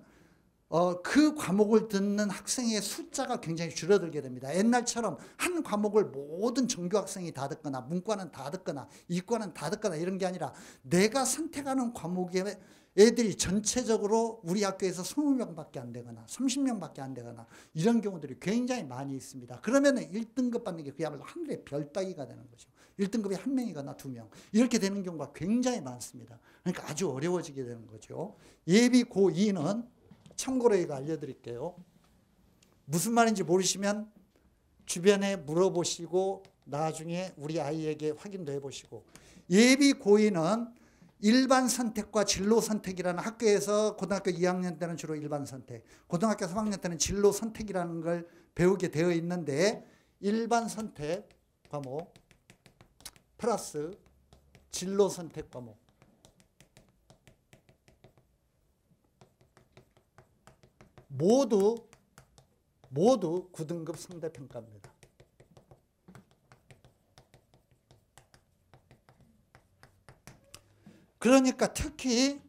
그 과목을 듣는 학생의 숫자가 굉장히 줄어들게 됩니다. 옛날처럼 한 과목을 모든 전교 학생이 다 듣거나 문과는 다 듣거나 이과는 다 듣거나 이런 게 아니라 내가 선택하는 과목에 애들이 전체적으로 우리 학교에서 20명밖에 안 되거나 30명밖에 안 되거나 이런 경우들이 굉장히 많이 있습니다. 그러면 1등급 받는 게 그야말로 하늘의 별 따기가 되는 거죠. 1등급이 1명이거나 2명 이렇게 되는 경우가 굉장히 많습니다. 그러니까 아주 어려워지게 되는 거죠. 예비 고2는 참고로 이거 알려드릴게요. 무슨 말인지 모르시면 주변에 물어보시고 나중에 우리 아이에게 확인도 해보시고, 예비 고2는 일반 선택과 진로 선택이라는, 학교에서 고등학교 2학년 때는 주로 일반 선택, 고등학교 3학년 때는 진로 선택이라는 걸 배우게 되어 있는데, 일반 선택 과목 플러스 진로 선택 과목 모두 9등급 상대평가입니다. 그러니까 특히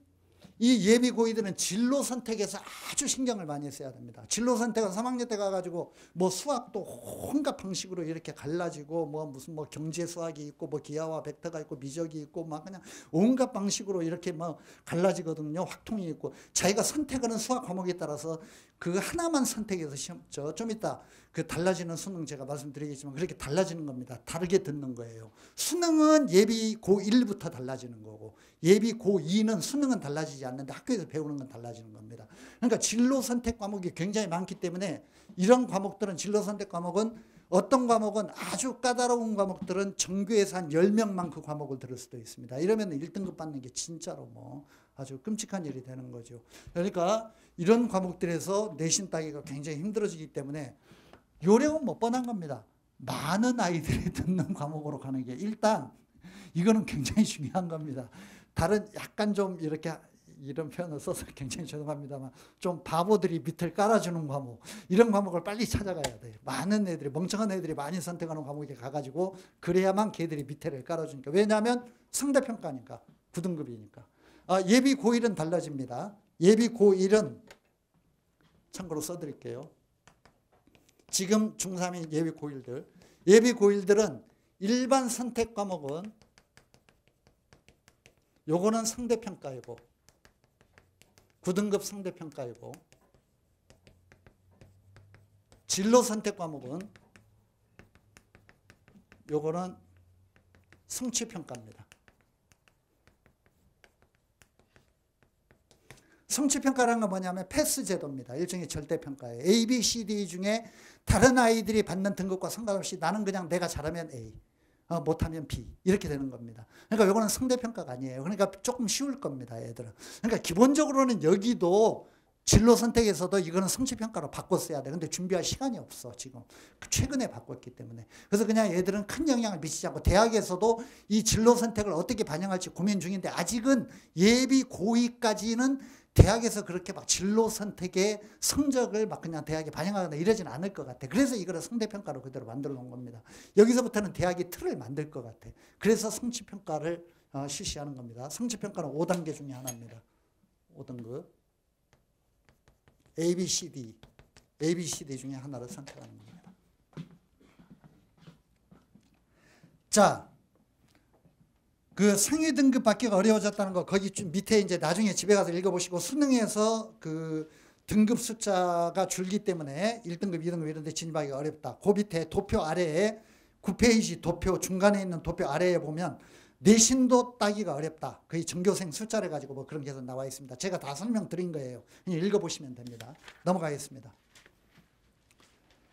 이 예비 고2들은 진로 선택에서 아주 신경을 많이 써야 됩니다. 진로 선택은 3학년 때 가가지고 뭐 수학도 온갖 방식으로 이렇게 갈라지고 뭐 무슨 뭐 경제 수학이 있고 뭐 기하와 벡터가 있고 미적이 있고 막 그냥 온갖 방식으로 이렇게 뭐 갈라지거든요. 확통이 있고 자기가 선택하는 수학 과목에 따라서 그 하나만 선택해서 시험 좀 이따 그 달라지는 수능 제가 말씀드리겠지만 그렇게 달라지는 겁니다. 다르게 듣는 거예요. 수능은 예비 고1부터 달라지는 거고 예비 고2는 수능은 달라지지 않는데 학교에서 배우는 건 달라지는 겁니다. 그러니까 진로 선택 과목이 굉장히 많기 때문에 이런 과목들은, 진로 선택 과목은 어떤 과목은 아주 까다로운 과목들은 전교에서 한 10명만 그 과목을 들을 수도 있습니다. 이러면 1등급 받는 게 진짜로 뭐 아주 끔찍한 일이 되는 거죠. 그러니까 이런 과목들에서 내신 따기가 굉장히 힘들어지기 때문에 요령은 뭐 뻔한 겁니다. 많은 아이들이 듣는 과목으로 가는 게 일단 이거는 굉장히 중요한 겁니다. 다른 약간 좀 이렇게 이런 표현을 써서 굉장히 죄송합니다만 좀 바보들이 밑을 깔아주는 과목, 이런 과목을 빨리 찾아가야 돼요. 많은 애들이, 멍청한 애들이 많이 선택하는 과목에 가가지고 그래야만 걔들이 밑에를 깔아주니까. 왜냐하면 상대평가니까, 9등급이니까. 예비 고1은 달라집니다. 예비 고1은 참고로 써드릴게요. 지금 중3인 예비 고1들, 예비 고1들은 일반 선택 과목은 요거는 상대평가이고 9등급 상대평가이고, 진로 선택 과목은 요거는 성취평가입니다. 성취평가라는 건 뭐냐면 패스 제도입니다. 일종의 절대평가예요. A, B, C, D 중에 다른 아이들이 받는 등급과 상관없이 나는 그냥 내가 잘하면 A, 못하면 B 이렇게 되는 겁니다. 그러니까 이거는 상대평가가 아니에요. 그러니까 조금 쉬울 겁니다, 얘들은. 그러니까 기본적으로는 여기도 진로 선택에서도 이거는 성취평가로 바꿨어야 돼. 근데 준비할 시간이 없어, 지금. 최근에 바꿨기 때문에. 그래서 그냥 얘들은 큰 영향을 미치지 않고, 대학에서도 이 진로 선택을 어떻게 반영할지 고민 중인데, 아직은 예비 고2까지는 대학에서 그렇게 막 진로 선택의 성적을 막 그냥 대학에 반영하거나 이러진 않을 것 같아. 그래서 이거를 상대평가로 그대로 만들어 놓은 겁니다. 여기서부터는 대학이 틀을 만들 것 같아. 그래서 성취평가를 실시하는 겁니다. 성취평가는 5단계 중에 하나입니다. 5등급. A, B, C, D. A, B, C, D 중에 하나를 선택하는 겁니다. 자, 그 상위 등급 받기가 어려워졌다는 거 거기 밑에 이제 나중에 집에 가서 읽어보시고, 수능에서 그 등급 숫자가 줄기 때문에 1등급, 2등급 이런 데 진입하기가 어렵다. 그 밑에 도표 아래에 9페이지 도표 중간에 있는 도표 아래에 보면 내신도 따기가 어렵다. 거의 전교생 숫자를 가지고 뭐 그런 게 나와 있습니다. 제가 다 설명드린 거예요. 그냥 읽어보시면 됩니다. 넘어가겠습니다.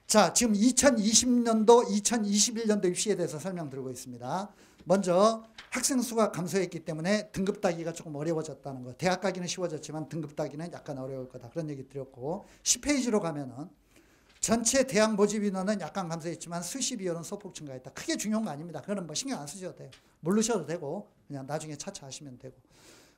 자, 지금 2020년도, 2021년도 입시에 대해서 설명드리고 있습니다. 먼저 학생 수가 감소했기 때문에 등급 따기가 조금 어려워졌다는 거. 대학 가기는 쉬워졌지만 등급 따기는 약간 어려울 거다. 그런 얘기 드렸고, 10페이지로 가면은 전체 대학 모집 인원은 약간 감소했지만 수십 인원은 소폭 증가했다. 크게 중요한 거 아닙니다. 그거는 뭐 신경 안 쓰셔도 돼요. 모르셔도 되고 그냥 나중에 차차 하시면 되고.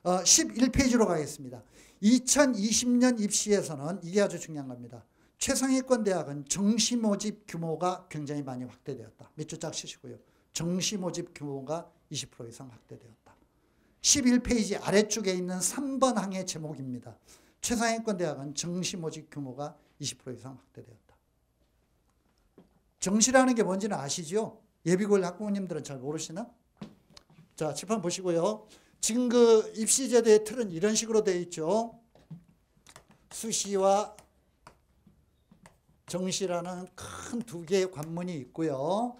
11페이지로 가겠습니다. 2020년 입시에서는 이게 아주 중요한 겁니다. 최상위권 대학은 정시 모집 규모가 굉장히 많이 확대되었다. 몇 줄 짝 치시고요. 정시 모집 규모가 20% 이상 확대되었다. 11페이지 아래쪽에 있는 3번 항의 제목입니다. 최상위권 대학은 정시 모집 규모가 20% 이상 확대되었다. 정시라는 게 뭔지는 아시죠? 예비고일 학부모님들은 잘 모르시나? 자, 칠판 보시고요. 지금 그 입시제도의 틀은 이런 식으로 되어 있죠. 수시와 정시라는 큰 두 개의 관문이 있고요.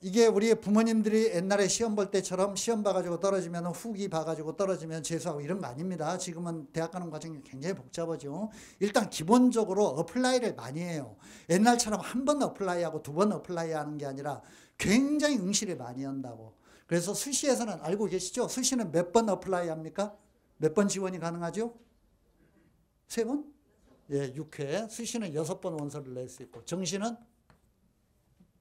이게 우리 부모님들이 옛날에 시험 볼 때처럼 시험 봐가지고 떨어지면 후기 봐가지고 떨어지면 재수하고 이런 거 아닙니다. 지금은 대학 가는 과정이 굉장히 복잡하죠. 일단 기본적으로 어플라이를 많이 해요. 옛날처럼 한 번 어플라이하고 두 번 어플라이 하는 게 아니라 굉장히 응시를 많이 한다고. 그래서 수시에서는 알고 계시죠? 수시는 몇 번 어플라이 합니까? 몇 번 지원이 가능하죠? 3번? 예, 6회. 수시는 6번 원서를 낼 수 있고 정시는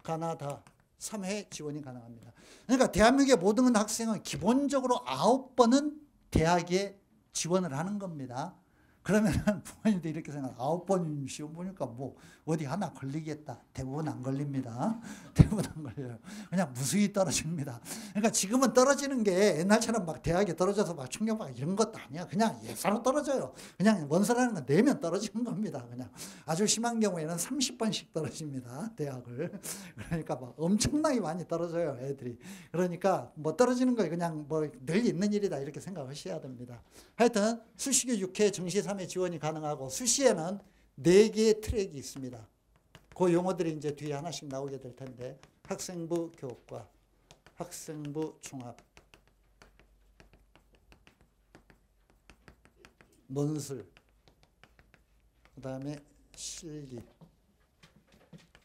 가나다 3회 지원이 가능합니다. 그러니까 대한민국의 모든 학생은 기본적으로 9번은 대학에 지원을 하는 겁니다. 그러면 부모님들이 이렇게 생각해요. 9번 시험 보니까 뭐 어디 하나 걸리겠다. 대부분 안 걸립니다. 대부분 안 걸려요. 그냥 무수히 떨어집니다. 그러니까 지금은 떨어지는 게 옛날처럼 막 대학에 떨어져서 막 충격받고 이런 것도 아니야. 그냥 예사로 떨어져요. 그냥 원서라는 건 내면 떨어지는 겁니다. 그냥 아주 심한 경우에는 30번씩 떨어집니다. 대학을. 그러니까 막 엄청나게 많이 떨어져요. 애들이. 그러니까 뭐 떨어지는 거 그냥 뭐 늘 있는 일이다 이렇게 생각하셔야 됩니다. 하여튼 수시교 6회 정시 3회 지원이 가능하고 수시에는 4개의 트랙이 있습니다. 그 용어들이 이제 뒤에 하나씩 나오게 될 텐데 학생부 교과, 학생부 종합, 논술, 그 다음에 실기,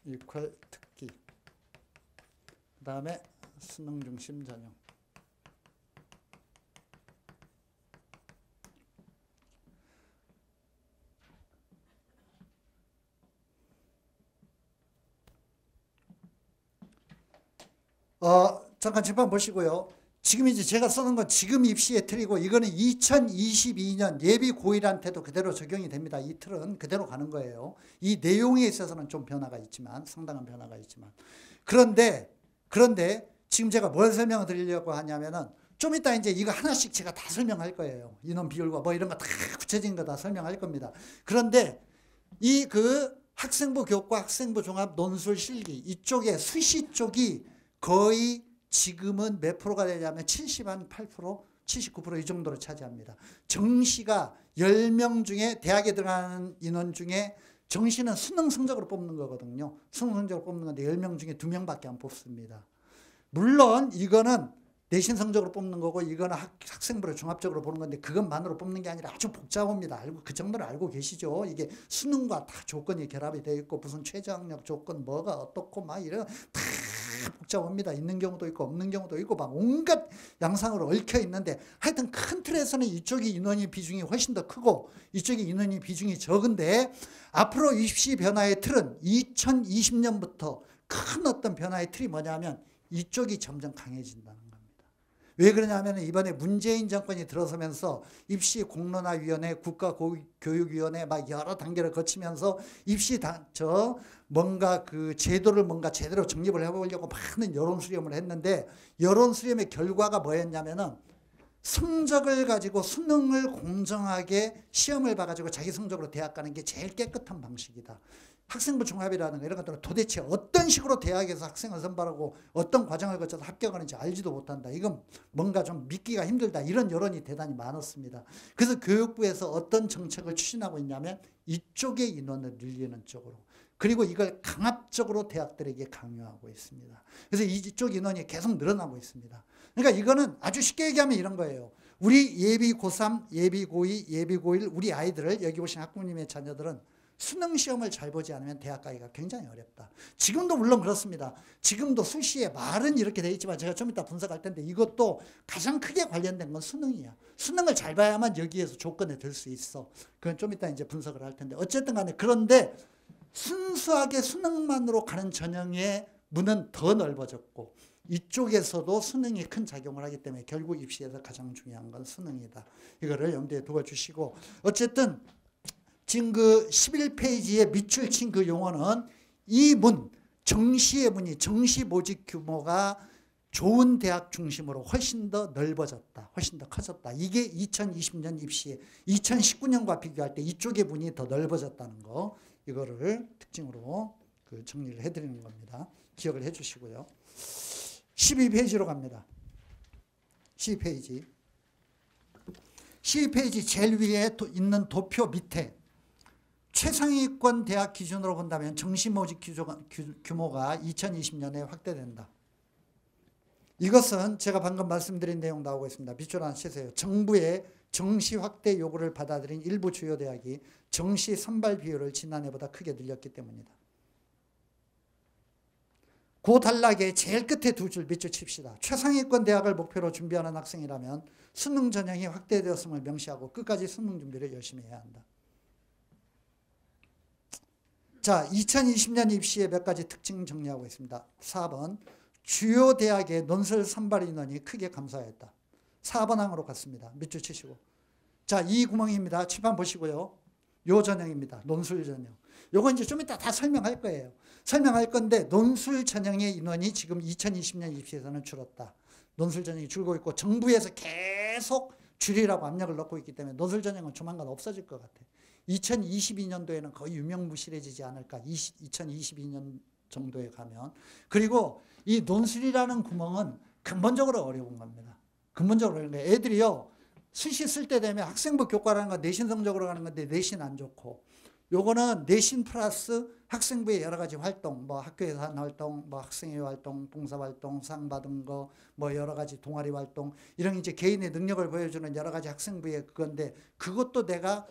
이퀄 특기, 그 다음에 수능 중심 전형. 잠깐 칠판 보시고요. 지금 이제 제가 쓰는 건 지금 입시의 틀이고 이거는 2022년 예비 고1한테도 그대로 적용이 됩니다. 이 틀은 그대로 가는 거예요. 이 내용에 있어서는 좀 변화가 있지만 상당한 변화가 있지만 그런데 지금 제가 뭘 설명을 드리려고 하냐면은 좀 이따 이제 이거 하나씩 제가 다 설명할 거예요. 인원 비율과 뭐 이런 거 다 구체적인 거 다 설명할 겁니다. 그런데 이 그 학생부 교과, 학생부 종합, 논술, 실기 이쪽에 수시 쪽이 거의 지금은 몇 프로가 되냐면 78%, 79% 이 정도로 차지합니다. 정시가 10명 중에 대학에 들어가는 인원 중에 정시는 수능 성적으로 뽑는 거거든요. 수능 성적으로 뽑는 건데 10명 중에 2명밖에 안 뽑습니다. 물론 이거는 내신 성적으로 뽑는 거고 이거는 학생부를 종합적으로 보는 건데 그것만으로 뽑는 게 아니라 아주 복잡합니다. 그 정도를 알고 계시죠? 이게 수능과 다 조건이 결합이 되어 있고 무슨 최저학력 조건 뭐가 어떻고 막 이런 다 복잡합니다. 있는 경우도 있고 없는 경우도 있고 막 온갖 양상으로 얽혀 있는데 하여튼 큰 틀에서는 이쪽이 인원이 비중이 훨씬 더 크고 이쪽이 인원이 비중이 적은데 앞으로 입시 변화의 틀은 2020년부터 큰 어떤 변화의 틀이 뭐냐면 이쪽이 점점 강해진다는 겁니다. 왜 그러냐면 이번에 문재인 정권이 들어서면서 입시 공론화위원회, 국가교육위원회 막 여러 단계를 거치면서 입시 뭔가 그 제도를 뭔가 제대로 정립을 해보려고 많은 여론 수렴을 했는데 여론 수렴의 결과가 뭐였냐면은 성적을 가지고 수능을 공정하게 시험을 봐가지고 자기 성적으로 대학 가는 게 제일 깨끗한 방식이다. 학생부 종합이라는 거 이런 것들은 도대체 어떤 식으로 대학에서 학생을 선발하고 어떤 과정을 거쳐서 합격하는지 알지도 못한다. 이건 뭔가 좀 믿기가 힘들다. 이런 여론이 대단히 많았습니다. 그래서 교육부에서 어떤 정책을 추진하고 있냐면 이쪽의 인원을 늘리는 쪽으로. 그리고 이걸 강압적으로 대학들에게 강요하고 있습니다. 그래서 이쪽 인원이 계속 늘어나고 있습니다. 그러니까 이거는 아주 쉽게 얘기하면 이런 거예요. 우리 예비 고3, 예비 고2, 예비 고1 우리 아이들을 여기 오신 학부모님의 자녀들은 수능 시험을 잘 보지 않으면 대학 가기가 굉장히 어렵다. 지금도 물론 그렇습니다. 지금도 수시에 말은 이렇게 돼 있지만 제가 좀 이따 분석할 텐데 이것도 가장 크게 관련된 건 수능이야. 수능을 잘 봐야만 여기에서 조건에 들 수 있어. 그건 좀 이따 이제 분석을 할 텐데 어쨌든 간에 그런데 순수하게 수능만으로 가는 전형의 문은 더 넓어졌고 이쪽에서도 수능이 큰 작용을 하기 때문에 결국 입시에서 가장 중요한 건 수능이다. 이거를 염두에 두어 주시고, 어쨌든 지금 그 11페이지에 밑줄 친 그 용어는 이 문, 정시의 문이 정시 모집 규모가 좋은 대학 중심으로 훨씬 더 넓어졌다. 훨씬 더 커졌다. 이게 2020년 입시에 2019년과 비교할 때 이쪽의 문이 더 넓어졌다는 거, 이거를 특징으로 그 정리를 해드리는 겁니다. 기억을 해주시고요. 12페이지로 갑니다. 12페이지. 12페이지 제일 위에 있는 도표 밑에 최상위권 대학 기준으로 본다면 정시 모집 규모가 2020년에 확대된다. 이것은 제가 방금 말씀드린 내용 나오고 있습니다. 밑줄 하나 치세요. 정부의 정시 확대 요구를 받아들인 일부 주요 대학이 정시 선발 비율을 지난해보다 크게 늘렸기 때문이다. 그 단락에 제일 끝에 두 줄 밑줄 칩시다. 최상위권 대학을 목표로 준비하는 학생이라면 수능 전형이 확대되었음을 명시하고 끝까지 수능 준비를 열심히 해야 한다. 자, 2020년 입시의 몇 가지 특징 정리하고 있습니다. 4번, 주요 대학의 논술 선발 인원이 크게 감소하였다. 4번 항으로 갔습니다. 밑줄 치시고. 자, 이 구멍입니다. 칠판 보시고요. 요 전형입니다. 논술 전형. 요건 이제 좀 이따 다 설명할 거예요. 설명할 건데 논술 전형의 인원이 지금 2020년 입시에서는 줄었다. 논술 전형이 줄고 있고 정부에서 계속 줄이라고 압력을 넣고 있기 때문에 논술 전형은 조만간 없어질 것 같아. 2022년도에는 거의 유명무실해지지 않을까. 2022년 정도에 가면. 그리고 이 논술이라는 구멍은 근본적으로 어려운 겁니다. 근본적으로 어려운 거예요. 애들이요, 수시 쓸 때 되면 학생부 교과라는 건 내신 성적으로 가는 건데 내신 안 좋고, 요거는 내신 플러스 학생부의 여러 가지 활동, 뭐 학교에서 하는 활동, 뭐 학생회 활동, 봉사활동, 상 받은 거, 뭐 여러 가지 동아리 활동, 이런 이제 개인의 능력을 보여주는 여러 가지 학생부의 그건데, 그것도 내가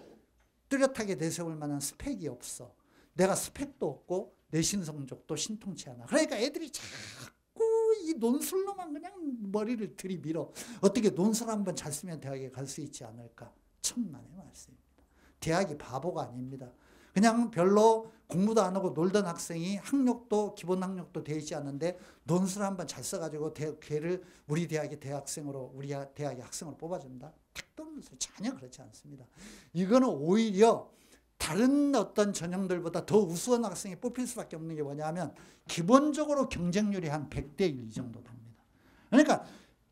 뚜렷하게 내세울 만한 스펙이 없어. 내가 스펙도 없고 내신 성적도 신통치 않아. 그러니까 애들이 자꾸 이 논술로만 그냥 머리를 들이밀어. 어떻게 논술 한번 잘 쓰면 대학에 갈 수 있지 않을까. 천만의 말씀입니다. 대학이 바보가 아닙니다. 그냥 별로 공부도 안 하고 놀던 학생이 학력도 기본 학력도 돼 있지 않은데 논술 한번 잘 써가지고 걔를 우리 대학의 대학생으로, 우리 대학의 학생으로 뽑아준다? 택도 없는 소리. 전혀 그렇지 않습니다. 이거는 오히려 다른 어떤 전형들보다 더 우수한 학생이 뽑힐 수밖에 없는 게 뭐냐면 기본적으로 경쟁률이 한 100대 1 이 정도 됩니다. 그러니까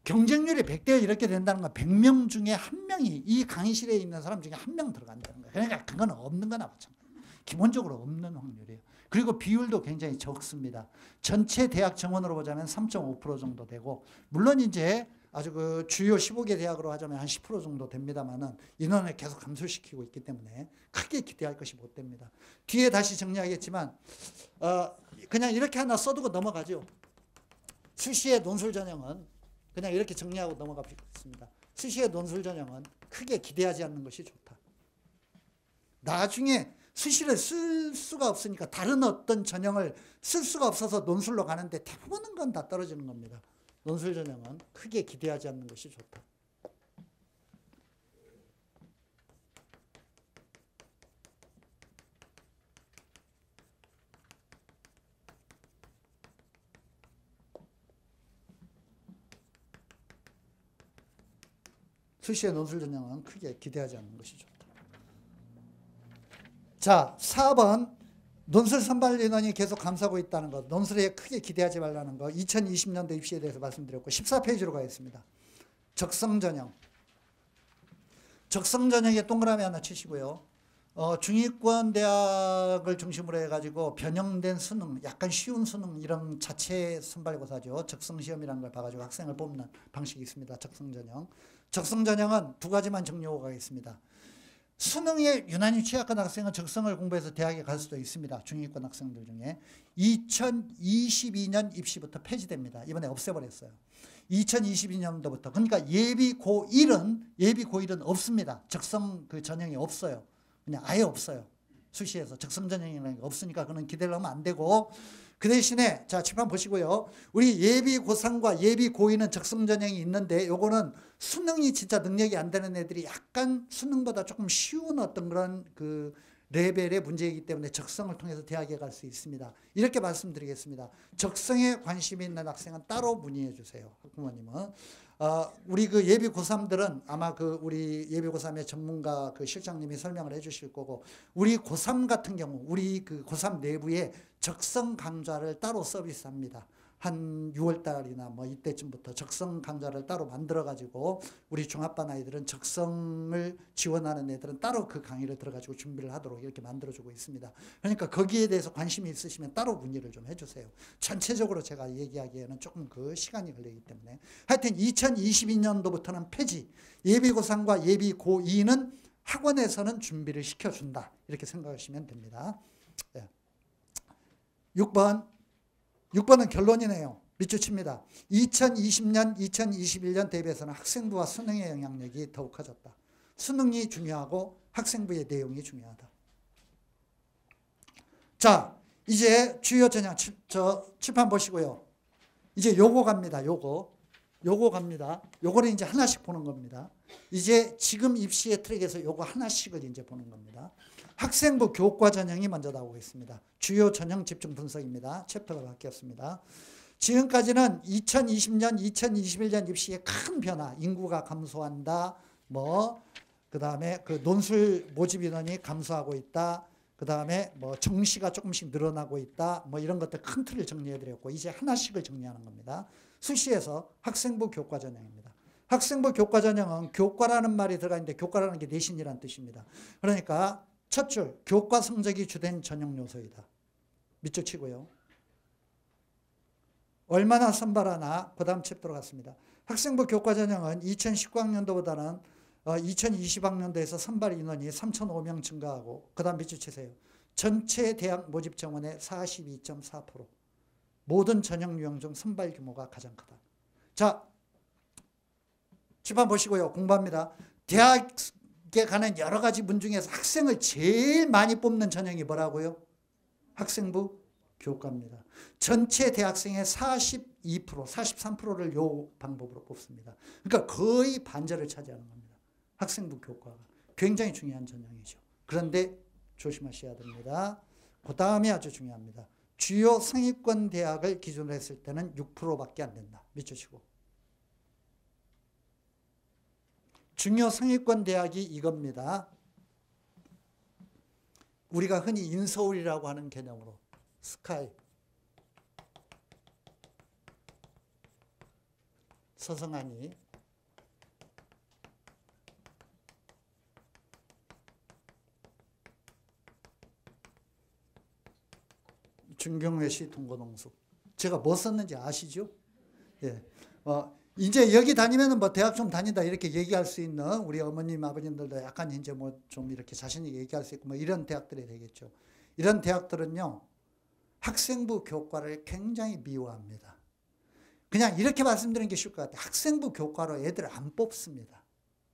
경쟁률이 100대 1 이렇게 된다는 건 100명 중에 한 명이 이 강의실에 있는 사람 중에 한 명 들어간다는 거예요. 그러니까 그건 없는 거나 마찬가지예요. 기본적으로 없는 확률이에요. 그리고 비율도 굉장히 적습니다. 전체 대학 정원으로 보자면 3.5% 정도 되고, 물론 이제 아주 그 주요 15개 대학으로 하자면 한 10% 정도 됩니다만은 인원을 계속 감소시키고 있기 때문에 크게 기대할 것이 못 됩니다. 뒤에 다시 정리하겠지만 그냥 이렇게 하나 써두고 넘어가죠. 수시의 논술 전형은 그냥 이렇게 정리하고 넘어가겠습니다. 수시의 논술 전형은 크게 기대하지 않는 것이 좋다. 나중에 수시를 쓸 수가 없으니까 다른 어떤 전형을 쓸 수가 없어서 논술로 가는데 대부분은 건 다 떨어지는 겁니다. 논술 전형은 크게 기대하지 않는 것이 좋다. 수시의 논술 전형은 크게 기대하지 않는 것이 좋다. 자, 4번 논술 선발 인원이 계속 감소하고 있다는 것, 논술에 크게 기대하지 말라는 것, 2020년도 입시에 대해서 말씀드렸고 14페이지로 가겠습니다. 적성전형. 적성전형에 동그라미 하나 치시고요. 중위권 대학을 중심으로 해가지고 변형된 수능, 약간 쉬운 수능, 이런 자체 선발고사죠. 적성시험이라는 걸 봐가지고 학생을 뽑는 방식이 있습니다. 적성전형. 적성전형은 두 가지만 정리하고 가겠습니다. 수능에 유난히 취약한 학생은 적성을 공부해서 대학에 갈 수도 있습니다. 중위권 학생들 중에. 2022년 입시부터 폐지됩니다. 이번에 없애버렸어요. 2022년도부터. 그러니까 예비 고1은 없습니다. 적성 그 전형이 없어요. 그냥 아예 없어요. 수시에서 적성 전형이라는 게 없으니까 그는 기대를 하면 안 되고, 그 대신에 자 칠판 보시고요. 우리 예비 고3과 예비 고2는 적성 전형이 있는데 요거는 수능이 진짜 능력이 안 되는 애들이 약간 수능보다 조금 쉬운 어떤 그런 그 레벨의 문제이기 때문에 적성을 통해서 대학에 갈 수 있습니다. 이렇게 말씀드리겠습니다. 적성에 관심이 있는 학생은 따로 문의해 주세요. 학부모님은. 우리 그 예비 고3들은 아마 그 우리 예비 고3의 전문가 그 실장님이 설명을 해 주실 거고, 우리 고3 같은 경우 우리 그 고3 내부에 적성 강좌를 따로 서비스합니다. 한 6월 달이나 뭐 이때쯤부터 적성 강좌를 따로 만들어 가지고 우리 중학반 아이들은 적성을 지원하는 애들은 따로 그 강의를 들어 가지고 준비를 하도록 이렇게 만들어 주고 있습니다. 그러니까 거기에 대해서 관심이 있으시면 따로 문의를 좀 해 주세요. 전체적으로 제가 얘기하기에는 조금 그 시간이 걸리기 때문에. 하여튼 2022년도부터는 폐지. 예비 고3과 예비 고2는 학원에서는 준비를 시켜 준다. 이렇게 생각하시면 됩니다. 6번은 결론이네요. 밑줄 칩니다. 2020년, 2021년 대비해서는 학생부와 수능의 영향력이 더욱 커졌다. 수능이 중요하고 학생부의 내용이 중요하다. 자, 이제 주요 전형 칠판 보시고요. 이제 요거 갑니다. 요거 갑니다. 요거를 이제 하나씩 보는 겁니다. 이제 지금 입시의 트랙에서 요거 하나씩을 이제 보는 겁니다. 학생부 교과 전형이 먼저 나오고 있습니다. 주요 전형 집중 분석입니다. 챕터가 바뀌었습니다. 지금까지는 2020년, 2021년 입시의 큰 변화, 인구가 감소한다, 그 다음에 그 논술 모집 인원이 감소하고 있다, 그 다음에 정시가 조금씩 늘어나고 있다, 이런 것들 큰 틀을 정리해드렸고, 이제 하나씩을 정리하는 겁니다. 수시에서 학생부 교과 전형입니다. 학생부 교과 전형은 교과라는 말이 들어가 있는데, 교과라는 게 내신이라는 뜻입니다. 그러니까 첫 줄, 교과 성적이 주된 전형 요소이다. 밑줄 치고요. 얼마나 선발하나, 그 다음 챕터로 갔습니다. 학생부 교과 전형은 2019학년도보다는 2020학년도에서 선발 인원이 3,005명 증가하고, 그 다음 밑줄 치세요. 전체 대학 모집 정원의 42.4%. 모든 전형 유형 중 선발 규모가 가장 크다. 자, 칠판 보시고요. 공부합니다. 대학에 가는 여러 가지 문 중에서 학생을 제일 많이 뽑는 전형이 뭐라고요? 학생부 교과입니다. 전체 대학생의 42%, 43%를 이 방법으로 뽑습니다. 그러니까 거의 반절을 차지하는 겁니다. 학생부 교과가 굉장히 중요한 전형이죠. 그런데 조심하셔야 됩니다. 그 다음에 아주 중요합니다. 주요 상위권 대학을 기준으로 했을 때는 6%밖에 안 된다. 밑주시고. 중요 상위권 대학이 이겁니다. 우리가 흔히 인서울이라고 하는 개념으로 스카이, 서성하니, 중경외시, 동고농수. 제가 뭐 썼는지 아시죠? 예. 이제 여기 다니면은 대학 좀 다닌다 이렇게 얘기할 수 있는 우리 어머님, 아버님들도 약간 이제 좀 이렇게 자신있게 얘기할 수 있고 이런 대학들이 되겠죠. 이런 대학들은요, 학생부 교과를 굉장히 미워합니다. 그냥 이렇게 말씀드리는 게 쉬울 것 같아요. 학생부 교과로 애들을 안 뽑습니다.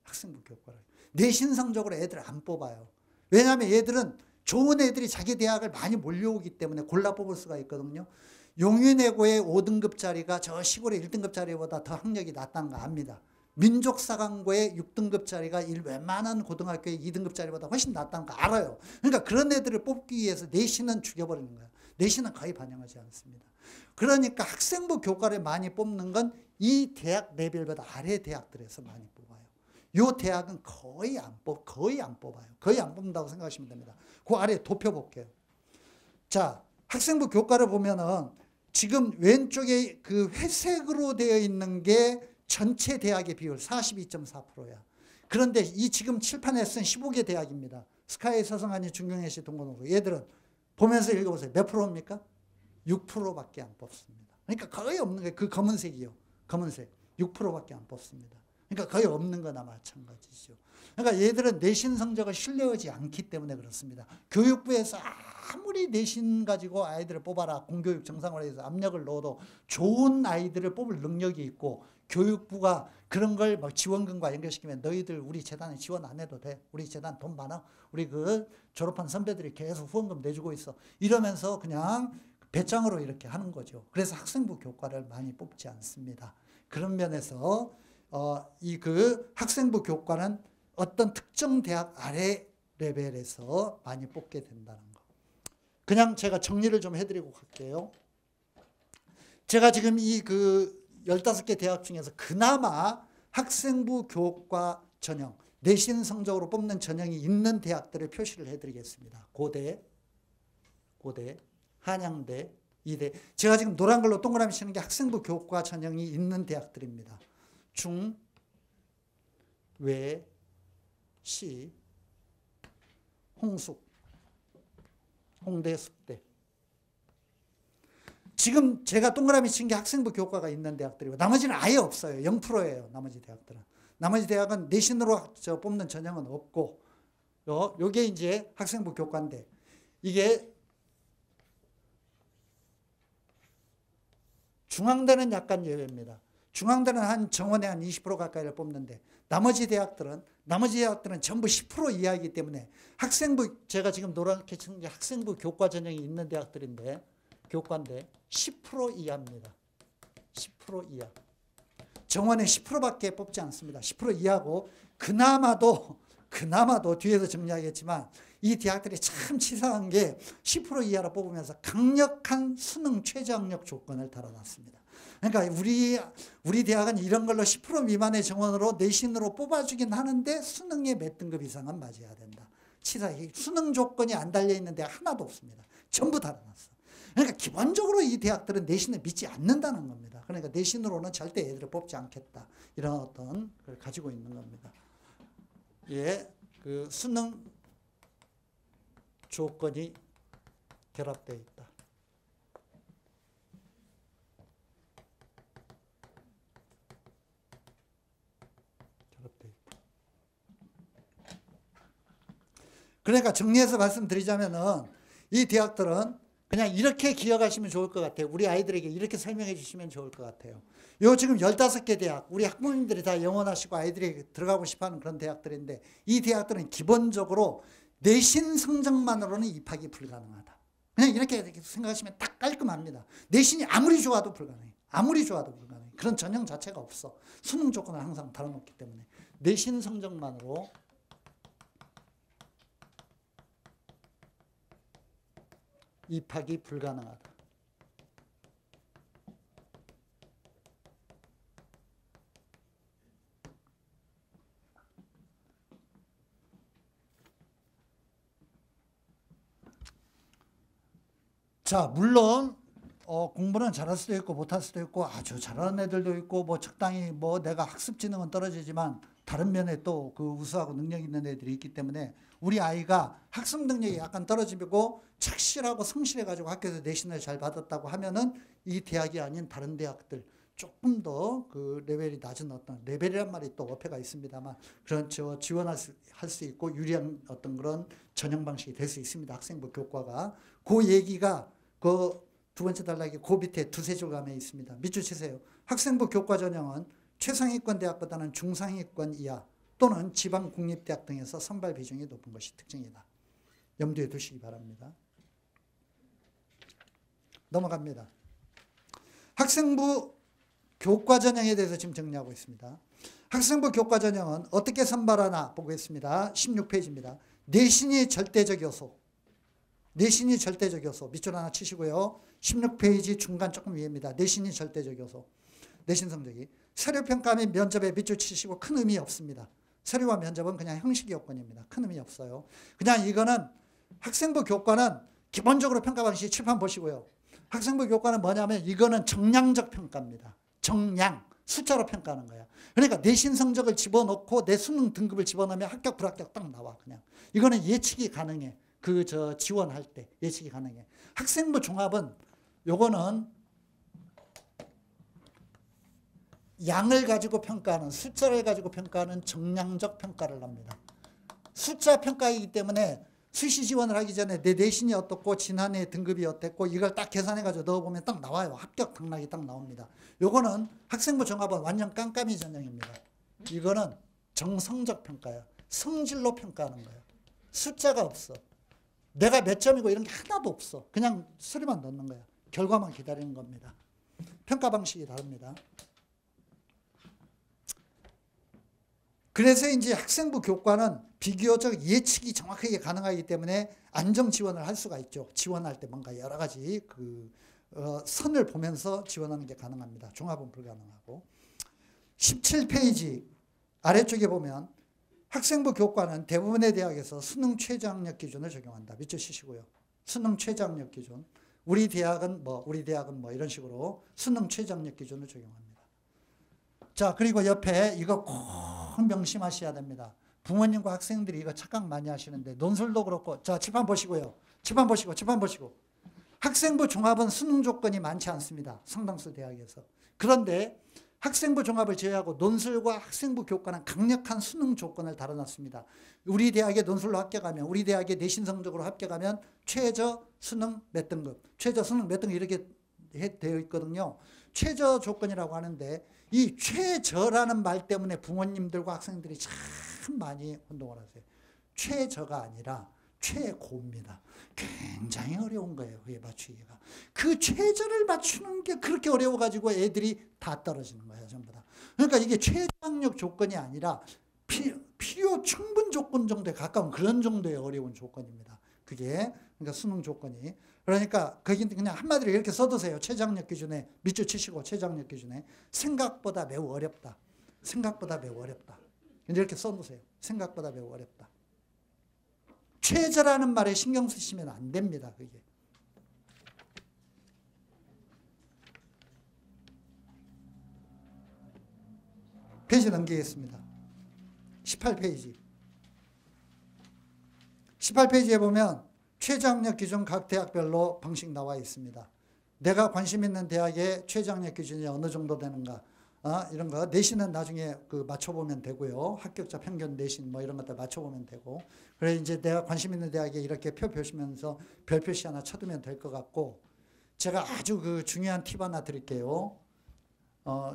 학생부 교과를. 내신 성적으로 애들을 안 뽑아요. 왜냐하면 얘들은 좋은 애들이 자기 대학을 많이 몰려오기 때문에 골라 뽑을 수가 있거든요. 용인외고의 5등급짜리가 저 시골의 1등급짜리보다 더 학력이 낫다는 거 압니다. 민족사관고의 6등급짜리가 웬만한 고등학교의 2등급짜리보다 훨씬 낫다는 거 알아요. 그러니까 그런 애들을 뽑기 위해서 내신은 죽여버리는 거예요. 내신은 거의 반영하지 않습니다. 그러니까 학생부 교과를 많이 뽑는 건 이 대학 레벨보다 아래 대학들에서 많이 뽑아요. 이 대학은 거의 안 뽑아요. 거의 안 뽑는다고 생각하시면 됩니다. 그 아래 도표 볼게요. 자, 학생부 교과를 보면은 지금 왼쪽에 그 회색으로 되어 있는 게 전체 대학의 비율 42.4%야. 그런데 이 지금 칠판에 쓴 15개 대학입니다. 스카이, 서성하니, 중경외시, 동고농수. 얘들은 보면서 읽어보세요. 몇 프로입니까? 6%밖에 안 뽑습니다. 그러니까 거의 없는 게 그 검은색이요. 검은색. 6%밖에 안 뽑습니다. 그러니까 거의 없는 거나 마찬가지죠. 그러니까 얘들은 내신 성적을 신뢰하지 않기 때문에 그렇습니다. 교육부에서 아무리 내신 가지고 아이들을 뽑아라, 공교육 정상화해서 압력을 넣어도 좋은 아이들을 뽑을 능력이 있고, 교육부가 그런 걸 지원금과 연결시키면 너희들 우리 재단에 지원 안 해도 돼. 우리 재단 돈 많아. 우리 그 졸업한 선배들이 계속 후원금 내주고 있어. 이러면서 그냥 배짱으로 이렇게 하는 거죠. 그래서 학생부 교과를 많이 뽑지 않습니다. 그런 면에서 이 그 학생부 교과는 어떤 특정 대학 아래 레벨에서 많이 뽑게 된다는 거. 그냥 제가 정리를 좀 해드리고 갈게요. 제가 지금 이 15개 대학 중에서 그나마 학생부 교과 전형, 내신 성적으로 뽑는 전형이 있는 대학들을 표시를 해드리겠습니다. 고대, 한양대, 이대. 제가 지금 노란 걸로 동그라미 치는 게 학생부 교과 전형이 있는 대학들입니다. 중, 외, 시, 홍숙, 홍대, 숙대. 지금 제가 동그라미 친 게 학생부 교과가 있는 대학들이고 나머지는 아예 없어요. 0%예요. 나머지 대학들은. 나머지 대학은 내신으로 뽑는 전형은 없고 요게 이제 학생부 교과인데 이게 중앙대는 약간 예외입니다. 중앙대는 한 정원의 한 20% 가까이를 뽑는데 나머지 대학들은 전부 10% 이하이기 때문에 학생부 제가 지금 노랗게 친 게 학생부 교과 전형이 있는 대학들인데 교과인데 10% 이하입니다. 10% 이하. 정원의 10%밖에 뽑지 않습니다. 10% 이하고 그나마도 뒤에서 정리하겠지만 이 대학들이 참 치사한 게 10% 이하로 뽑으면서 강력한 수능 최저학력 조건을 달아놨습니다. 그러니까 우리 대학은 이런 걸로 10% 미만의 정원으로 내신으로 뽑아주긴 하는데 수능의 몇 등급 이상은 맞아야 된다. 치사하게 수능 조건이 안 달려있는 대학 하나도 없습니다. 전부 달아놨어. 그러니까 기본적으로 이 대학들은 내신을 믿지 않는다는 겁니다. 그러니까 내신으로는 절대 애들을 뽑지 않겠다. 이런 어떤 걸 가지고 있는 겁니다. 예, 그 수능 조건이 결합되어 있다. 결합되어 있다. 그러니까 정리해서 말씀드리자면은 이 대학들은 그냥 이렇게 기억하시면 좋을 것 같아요. 우리 아이들에게 이렇게 설명해 주시면 좋을 것 같아요. 요 지금 15개 대학, 우리 학부모님들이 다 영원하시고 아이들이 들어가고 싶어하는 그런 대학들인데 이 대학들은 기본적으로 내신 성적만으로는 입학이 불가능하다. 그냥 이렇게 생각하시면 딱 깔끔합니다. 내신이 아무리 좋아도 불가능해. 아무리 좋아도 불가능해. 그런 전형 자체가 없어. 수능 조건을 항상 달아놓기 때문에. 내신 성적만으로 입학이 불가능하다. 자, 물론 공부는 잘할 수도 있고 못할 수도 있고 아주 잘하는 애들도 있고 뭐 적당히 뭐 내가 학습 지능은 떨어지지만 다른 면에 또 그 우수하고 능력 있는 애들이 있기 때문에 우리 아이가 학습 능력이 약간 떨어지고 착실하고 성실해가지고 학교에서 내신을 잘 받았다고 하면은 이 대학이 아닌 다른 대학들 조금 더 그 레벨이 낮은 어떤 레벨이란 말이 또 어폐가 있습니다만 그런 지원할 수 있고 유리한 어떤 그런 전형 방식이 될 수 있습니다. 학생부 교과가 그 얘기가 그 두 번째 단락에 그 밑에 두세 줄감에 있습니다. 밑줄 치세요. 학생부 교과 전형은 최상위권 대학보다는 중상위권 이하 또는 지방 국립대학 등에서 선발 비중이 높은 것이 특징이다. 염두에 두시기 바랍니다. 넘어갑니다. 학생부 교과 전형에 대해서 지금 정리하고 있습니다. 학생부 교과 전형은 어떻게 선발하나 보겠습니다. 16페이지입니다. 내신이 절대적 요소. 내신이 절대적 요소. 밑줄 하나 치시고요. 16페이지 중간 조금 위입니다. 내신이 절대적 요소. 내신 성적이. 서류평가 및 면접에 밑줄 치시고 큰 의미 없습니다. 서류와 면접은 그냥 형식 요건입니다. 큰 의미 없어요. 그냥 이거는 학생부 교과는 기본적으로 평가 방식 칠판 보시고요. 학생부 교과는 뭐냐면 이거는 정량적 평가입니다. 정량. 숫자로 평가하는 거야. 그러니까 내신 성적을 집어넣고 내 수능 등급을 집어넣으면 합격 불합격 딱 나와 그냥. 이거는 예측이 가능해. 지원할 때 예측이 가능해. 학생부 종합은 요거는 양을 가지고 평가하는 숫자를 가지고 평가하는 정량적 평가를 합니다. 숫자 평가이기 때문에 수시 지원을 하기 전에 내 내신이 어떻고 지난해 등급이 어땠고 이걸 딱 계산해가지고 넣어보면 딱 나와요. 합격 등락이 딱 나옵니다. 요거는 학생부 종합은 완전 깜깜이 전형입니다. 이거는 정성적 평가야. 성질로 평가하는 거예요. 숫자가 없어. 내가 몇 점이고 이런 게 하나도 없어. 그냥 수리만 넣는 거야. 결과만 기다리는 겁니다. 평가 방식이 다릅니다. 그래서 이제 학생부 교과는 비교적 예측이 정확하게 가능하기 때문에 안정 지원을 할 수가 있죠. 지원할 때 뭔가 여러 가지 선을 보면서 지원하는 게 가능합니다. 종합은 불가능하고. 17페이지 아래쪽에 보면 학생부 교과는 대부분의 대학에서 수능 최저학력 기준을 적용한다. 밑줄 치시고요. 수능 최저학력 기준. 우리 대학은 뭐 이런 식으로 수능 최저학력 기준을 적용합니다. 자, 그리고 옆에 이거 꼭 명심하셔야 됩니다. 부모님과 학생들이 이거 착각 많이 하시는데 논술도 그렇고, 자, 칠판 보시고요. 칠판 보시고. 학생부 종합은 수능 조건이 많지 않습니다. 상당수 대학에서. 그런데 학생부 종합을 제외하고 논술과 학생부 교과는 강력한 수능 조건을 달아놨습니다. 우리 대학에 논술로 합격하면, 우리 대학에 내신 성적으로 합격하면 최저 수능 몇 등급, 최저 수능 몇 등급 이렇게 되어 있거든요. 최저 조건이라고 하는데 이 최저라는 말 때문에 부모님들과 학생들이 참 많이 혼동을 하세요. 최저가 아니라 최고입니다. 굉장히 어려운 거예요. 그게 맞추기가. 그 최저를 맞추는 게 그렇게 어려워가지고 애들이 다 떨어지는 거예요. 전부 다. 그러니까 이게 최저학력 조건이 아니라 필요 충분 조건 정도에 가까운 그런 정도의 어려운 조건입니다. 그게 그러니까 수능 조건이. 그러니까 거기는 그냥 한마디로 이렇게 써두세요. 최저학력 기준에 밑줄 치시고 최저학력 기준에 생각보다 매우 어렵다. 생각보다 매우 어렵다. 이렇게 써두세요. 생각보다 매우 어렵다. 최저라는 말에 신경 쓰시면 안 됩니다. 그게. 페이지 넘기겠습니다. 18페이지. 18페이지에 보면 최저학력 기준 각 대학별로 방식 나와 있습니다. 내가 관심 있는 대학의 최저학력 기준이 어느 정도 되는가, 이런 거 내신은 나중에 맞춰보면 되고요. 합격자 평균 내신 뭐 이런 것들 맞춰보면 되고. 그래 이제 내가 관심 있는 대학에 이렇게 표 보시면서 별 표시 하나 쳐두면 될 것 같고, 제가 아주 중요한 팁 하나 드릴게요.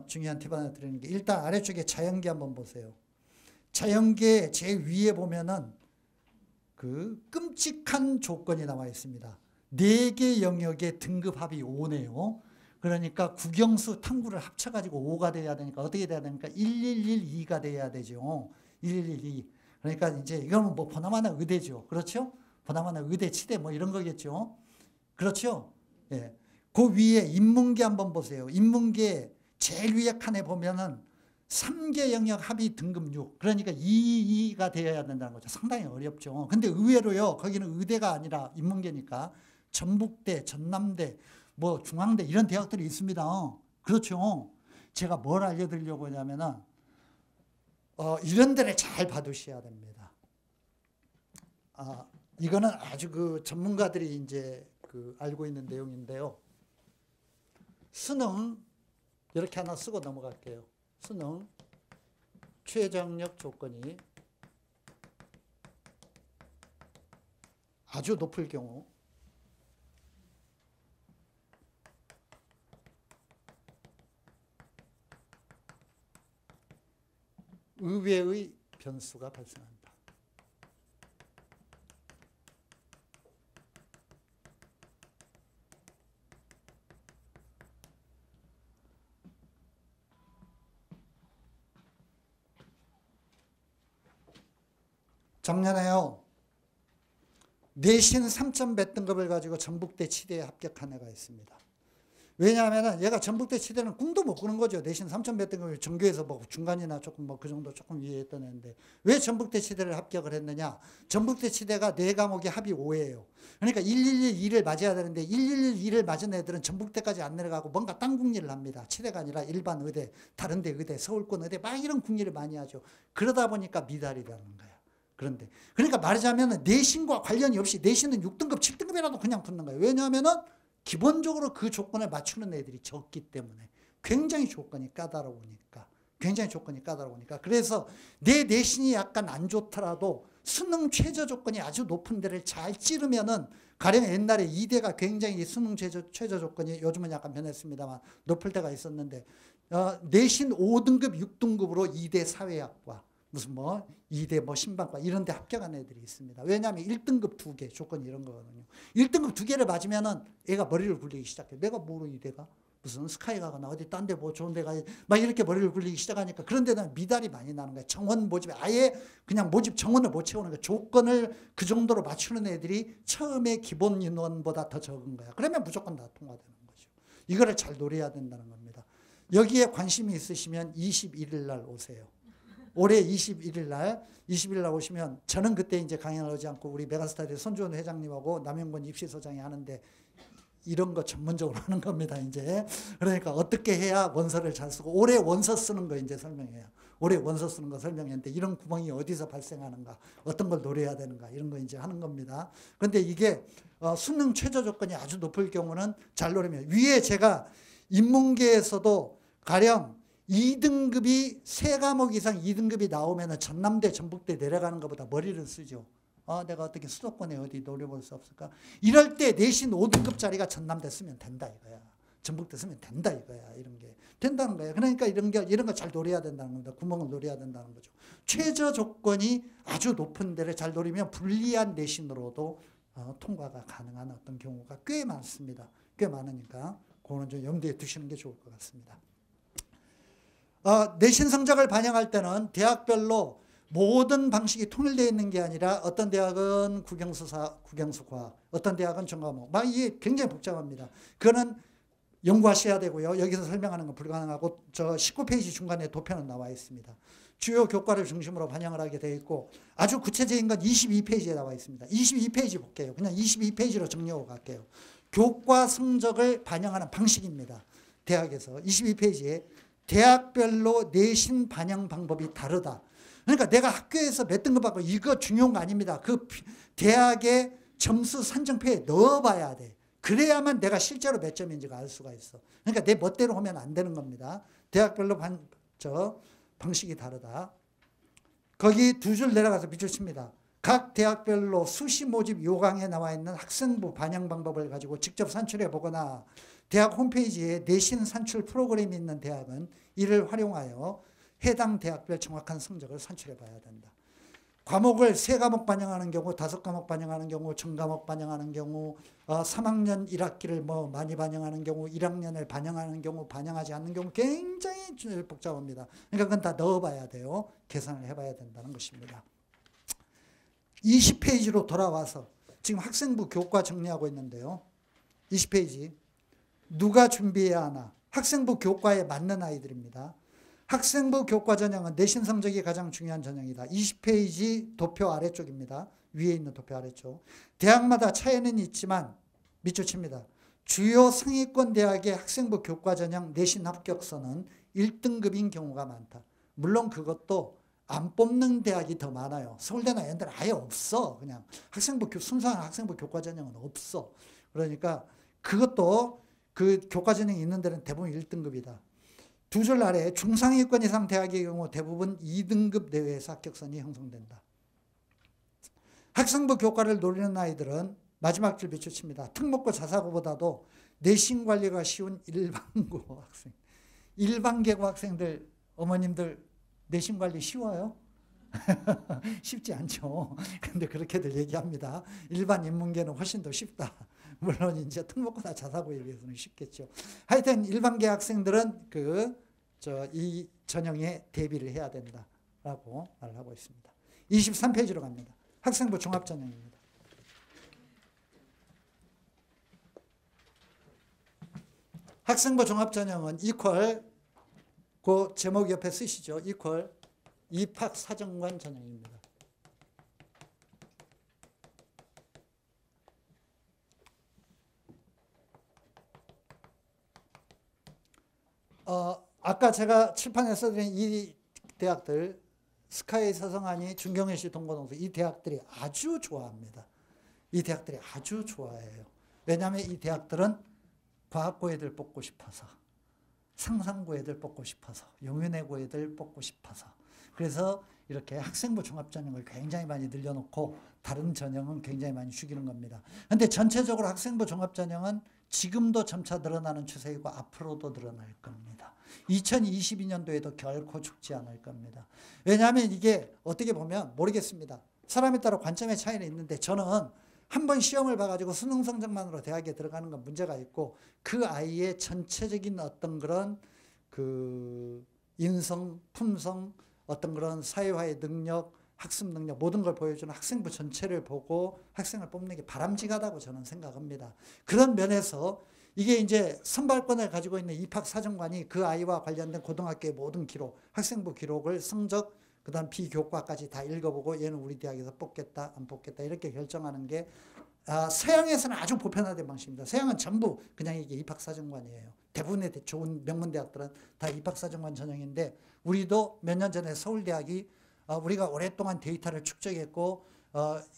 중요한 팁 하나 드리는 게, 일단 아래쪽에 자연계 한번 보세요. 자연계 제일 위에 보면은 끔찍한 조건이 나와 있습니다. 4개 영역의 등급 합이 5네요. 그러니까 국영수 탐구를 합쳐가지고 5가 돼야 되니까 어떻게 돼야 되니까 1112가 돼야 되죠. 1112. 그러니까 이제 이거는 뭐 보나마나 의대죠. 그렇죠? 보나마나 의대, 치대 뭐 이런 거겠죠. 그렇죠? 예. 그 위에 인문계 한번 보세요. 인문계 제일 위에 칸에 보면은 3개 영역 합이 등급 6. 그러니까 2가 되어야 된다는 거죠. 상당히 어렵죠. 근데 의외로요, 거기는 의대가 아니라 인문계니까 전북대, 전남대, 뭐 중앙대 이런 대학들이 있습니다. 그렇죠. 제가 뭘 알려드리려고 하냐면은 이런 데를 잘 봐두셔야 됩니다. 이거는 아주 전문가들이 이제 알고 있는 내용인데요. 수능 이렇게 하나 쓰고 넘어갈게요. 수능 최저학력 조건이 아주 높을 경우 의외의 변수가 발생한다. 작년에요, 내신 3점 몇 등급을 가지고 전북대 치대에 합격한 애가 있습니다. 왜냐하면 얘가 전북대 치대는 꿈도 못 꾸는 거죠. 내신 3점 몇 등급을 전교에서 뭐 중간이나 조금 그 정도 조금 위에 했던 애인데, 왜 전북대 치대를 합격을 했느냐? 전북대 치대가 4과목이 합이 5예요. 그러니까 111을 맞아야 되는데 111을 맞은 애들은 전북대까지 안 내려가고 뭔가 딴 국리를 합니다. 치대가 아니라 일반 의대, 다른 데 의대, 서울권 의대 막 이런 국리를 많이 하죠. 그러다 보니까 미달이라는 거야. 그런데 그러니까 말하자면 내신과 관련이 없이 내신은 6등급, 7등급이라도 그냥 붙는 거예요. 왜냐하면은 기본적으로 그 조건을 맞추는 애들이 적기 때문에 굉장히 조건이 까다로우니까. 그래서 내 내신이 약간 안 좋더라도 수능 최저 조건이 아주 높은 데를 잘 찌르면은, 가령 옛날에 이대가 굉장히 수능 최저 조건이 요즘은 약간 변했습니다만 높을 때가 있었는데, 내신 5등급, 6등급으로 이대 사회학과, 무슨 뭐 이대 뭐 신방과 이런 데 합격한 애들이 있습니다. 왜냐하면 1등급 2개 조건이 이런 거거든요. 1등급 2개를 맞으면은 애가 머리를 굴리기 시작해요. 내가 뭐로 이대가? 무슨 스카이 가거나 어디 딴 데 뭐 좋은 데 가야 막 이렇게 머리를 굴리기 시작하니까 그런 데는 미달이 많이 나는 거야. 정원 모집에 아예 그냥 모집 정원을 못 채우는 거야. 조건을 그 정도로 맞추는 애들이 처음에 기본 인원보다 더 적은 거야. 그러면 무조건 다 통과되는 거죠. 이거를 잘 노려야 된다는 겁니다. 여기에 관심이 있으시면 21일 날 오세요. 올해 21일 날 오시면 저는 그때 이제 강연을 하지 않고 우리 메가스타일 손주원 회장님하고 남영권 입시소장이 하는데 이런 거 전문적으로 하는 겁니다, 이제. 그러니까 어떻게 해야 원서를 잘 쓰고, 올해 원서 쓰는 거 이제 설명해요. 올해 원서 쓰는 거 설명했는데, 이런 구멍이 어디서 발생하는가, 어떤 걸 노려야 되는가, 이런 거 이제 하는 겁니다. 그런데 이게, 수능 최저 조건이 아주 높을 경우는 잘 노리면, 위에 제가 인문계에서도 가령 2등급이 3과목 이상 2등급이 나오면 전남대, 전북대 내려가는 것보다 머리를 쓰죠. 내가 어떻게 수도권에 어디 노려볼 수 없을까? 이럴 때 내신 5등급짜리가 전남대 쓰면 된다 이거야. 전북대 쓰면 된다 이거야. 이런 게 된다는 거야. 그러니까 이런 거 잘 노려야 된다는 겁니다. 구멍을 노려야 된다는 거죠. 최저 조건이 아주 높은 데를 잘 노리면 불리한 내신으로도 통과가 가능한 어떤 경우가 꽤 많습니다. 꽤 많으니까 그거는 좀 염두에 두시는 게 좋을 것 같습니다. 내신 성적을 반영할 때는 대학별로 모든 방식이 통일되어 있는 게 아니라 어떤 대학은 국영수과학, 어떤 대학은 전과목. 막 이게 굉장히 복잡합니다. 그거는 연구하셔야 되고요. 여기서 설명하는 건 불가능하고 저 19페이지 중간에 도표는 나와 있습니다. 주요 교과를 중심으로 반영을 하게 되어 있고 아주 구체적인 건 22페이지에 나와 있습니다. 22페이지 볼게요. 그냥 22페이지로 정리하고 갈게요. 교과 성적을 반영하는 방식입니다. 대학에서 22페이지에 대학별로 내신 반영 방법이 다르다. 그러니까 내가 학교에서 몇 등급 받고 이거 중요한 거 아닙니다. 그 대학의 점수 산정표에 넣어봐야 돼. 그래야만 내가 실제로 몇 점인지가 알 수가 있어. 그러니까 내 멋대로 하면 안 되는 겁니다. 대학별로 방식이 다르다. 거기 2줄 내려가서 밑줄 칩니다. 각 대학별로 수시 모집 요강에 나와 있는 학생부 반영 방법을 가지고 직접 산출해 보거나 대학 홈페이지에 내신 산출 프로그램이 있는 대학은 이를 활용하여 해당 대학별 정확한 성적을 산출해 봐야 된다. 과목을 3과목 반영하는 경우, 5과목 반영하는 경우, 전과목 반영하는 경우, 3학년 1학기를 뭐 많이 반영하는 경우, 1학년을 반영하는 경우, 반영하지 않는 경우 굉장히 복잡합니다. 그러니까 그건 다 넣어봐야 돼요. 계산을 해봐야 된다는 것입니다. 20페이지로 돌아와서 지금 학생부 교과 정리하고 있는데요. 20페이지. 누가 준비해야 하나? 학생부 교과에 맞는 아이들입니다. 학생부 교과 전형은 내신 성적이 가장 중요한 전형이다. 20페이지 도표 아래쪽입니다. 위에 있는 도표 아래쪽. 대학마다 차이는 있지만 밑줄 칩니다. 주요 상위권 대학의 학생부 교과 전형 내신 합격선은 1등급인 경우가 많다. 물론 그것도 안 뽑는 대학이 더 많아요. 서울대나 이런 데는 아예 없어. 그냥 순수한 학생부 교과 전형은 없어. 그러니까 그것도 그 교과 전형이 있는 데는 대부분 1등급이다. 2줄 아래 중상위권 이상 대학의 경우 대부분 2등급 내외에서 합격선이 형성된다. 학생부 교과를 노리는 아이들은 마지막 줄 밑줄 칩니다. 특목고 자사고보다도 내신 관리가 쉬운 일반고 학생. 일반계고 학생들, 어머님들 내신 관리 쉬워요? 쉽지 않죠. 근데 그렇게들 얘기합니다. 일반 인문계는 훨씬 더 쉽다. 물론 이제 특목고나 자사고에 비해서는 쉽겠죠. 하여튼 일반계 학생들은 이 전형에 대비를 해야 된다라고 말을 하고 있습니다. 23페이지로 갑니다. 학생부 종합 전형입니다. 학생부 종합 전형은 이퀄 그 제목 옆에 쓰시죠. 이퀄 입학 사정관 전형입니다. 아까 제가 칠판에 써드린 이 대학들, 스카이, 서성하니, 중경외시, 동고동서 이 대학들이 아주 좋아합니다. 이 대학들이 아주 좋아해요. 왜냐하면 이 대학들은 과학고 애들 뽑고 싶어서, 상상고 애들 뽑고 싶어서, 용인외고 애들 뽑고 싶어서, 그래서 이렇게 학생부 종합전형을 굉장히 많이 늘려놓고 다른 전형은 굉장히 많이 죽이는 겁니다. 그런데 전체적으로 학생부 종합전형은 지금도 점차 늘어나는 추세이고 앞으로도 늘어날 겁니다. 2022년도에도 결코 죽지 않을 겁니다. 왜냐하면 이게 어떻게 보면 모르겠습니다. 사람에 따라 관점의 차이는 있는데 저는 한 번 시험을 봐가지고 수능 성적만으로 대학에 들어가는 건 문제가 있고 그 아이의 전체적인 어떤 그런 그 인성, 품성, 어떤 그런 사회화의 능력, 학습 능력 모든 걸 보여주는 학생부 전체를 보고 학생을 뽑는 게 바람직하다고 저는 생각합니다. 그런 면에서 이게 이제 선발권을 가지고 있는 입학사정관이 그 아이와 관련된 고등학교의 모든 기록, 학생부 기록을 성적, 그 다음 비교과까지 다 읽어보고 얘는 우리 대학에서 뽑겠다, 안 뽑겠다 이렇게 결정하는 게 서양에서는 아주 보편화된 방식입니다. 서양은 전부 그냥 이게 입학사정관이에요. 대부분의 좋은 명문대학들은 다 입학사정관 전형인데 우리도 몇 년 전에 서울대학이 우리가 오랫동안 데이터를 축적했고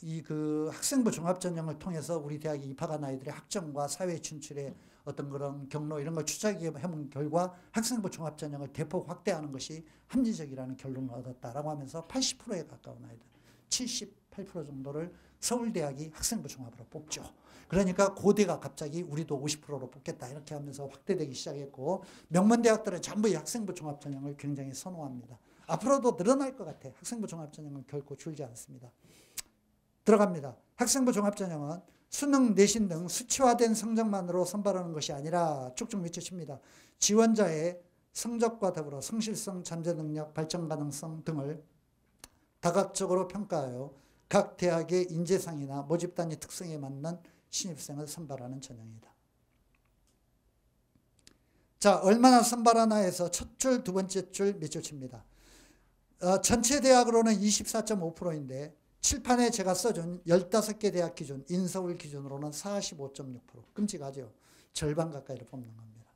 이 그 학생부 종합전형을 통해서 우리 대학에 입학한 아이들의 학점과 사회 진출의 어떤 그런 경로 이런 걸 추적해본 결과 학생부 종합전형을 대폭 확대하는 것이 합리적이라는 결론을 얻었다라고 하면서 80%에 가까운 아이들 78% 정도를 서울대학이 학생부 종합으로 뽑죠. 그러니까 고대가 갑자기 우리도 50%로 뽑겠다 이렇게 하면서 확대되기 시작했고 명문대학들은 전부 이 학생부 종합전형을 굉장히 선호합니다. 앞으로도 늘어날 것 같아요. 학생부 종합전형은 결코 줄지 않습니다. 들어갑니다. 학생부 종합전형은 수능, 내신 등 수치화된 성적만으로 선발하는 것이 아니라 쭉쭉 밑줄칩니다. 지원자의 성적과 더불어 성실성, 잠재 능력, 발전 가능성 등을 다각적으로 평가하여 각 대학의 인재상이나 모집 단위 특성에 맞는 신입생을 선발하는 전형이다. 자, 얼마나 선발하나에서 첫 줄, 두 번째 줄 밑줄칩니다. 전체 대학으로는 24.5%인데 칠판에 제가 써준 15개 대학 기준, 인서울 기준으로는 45.6%. 끔찍하죠. 절반 가까이를 뽑는 겁니다.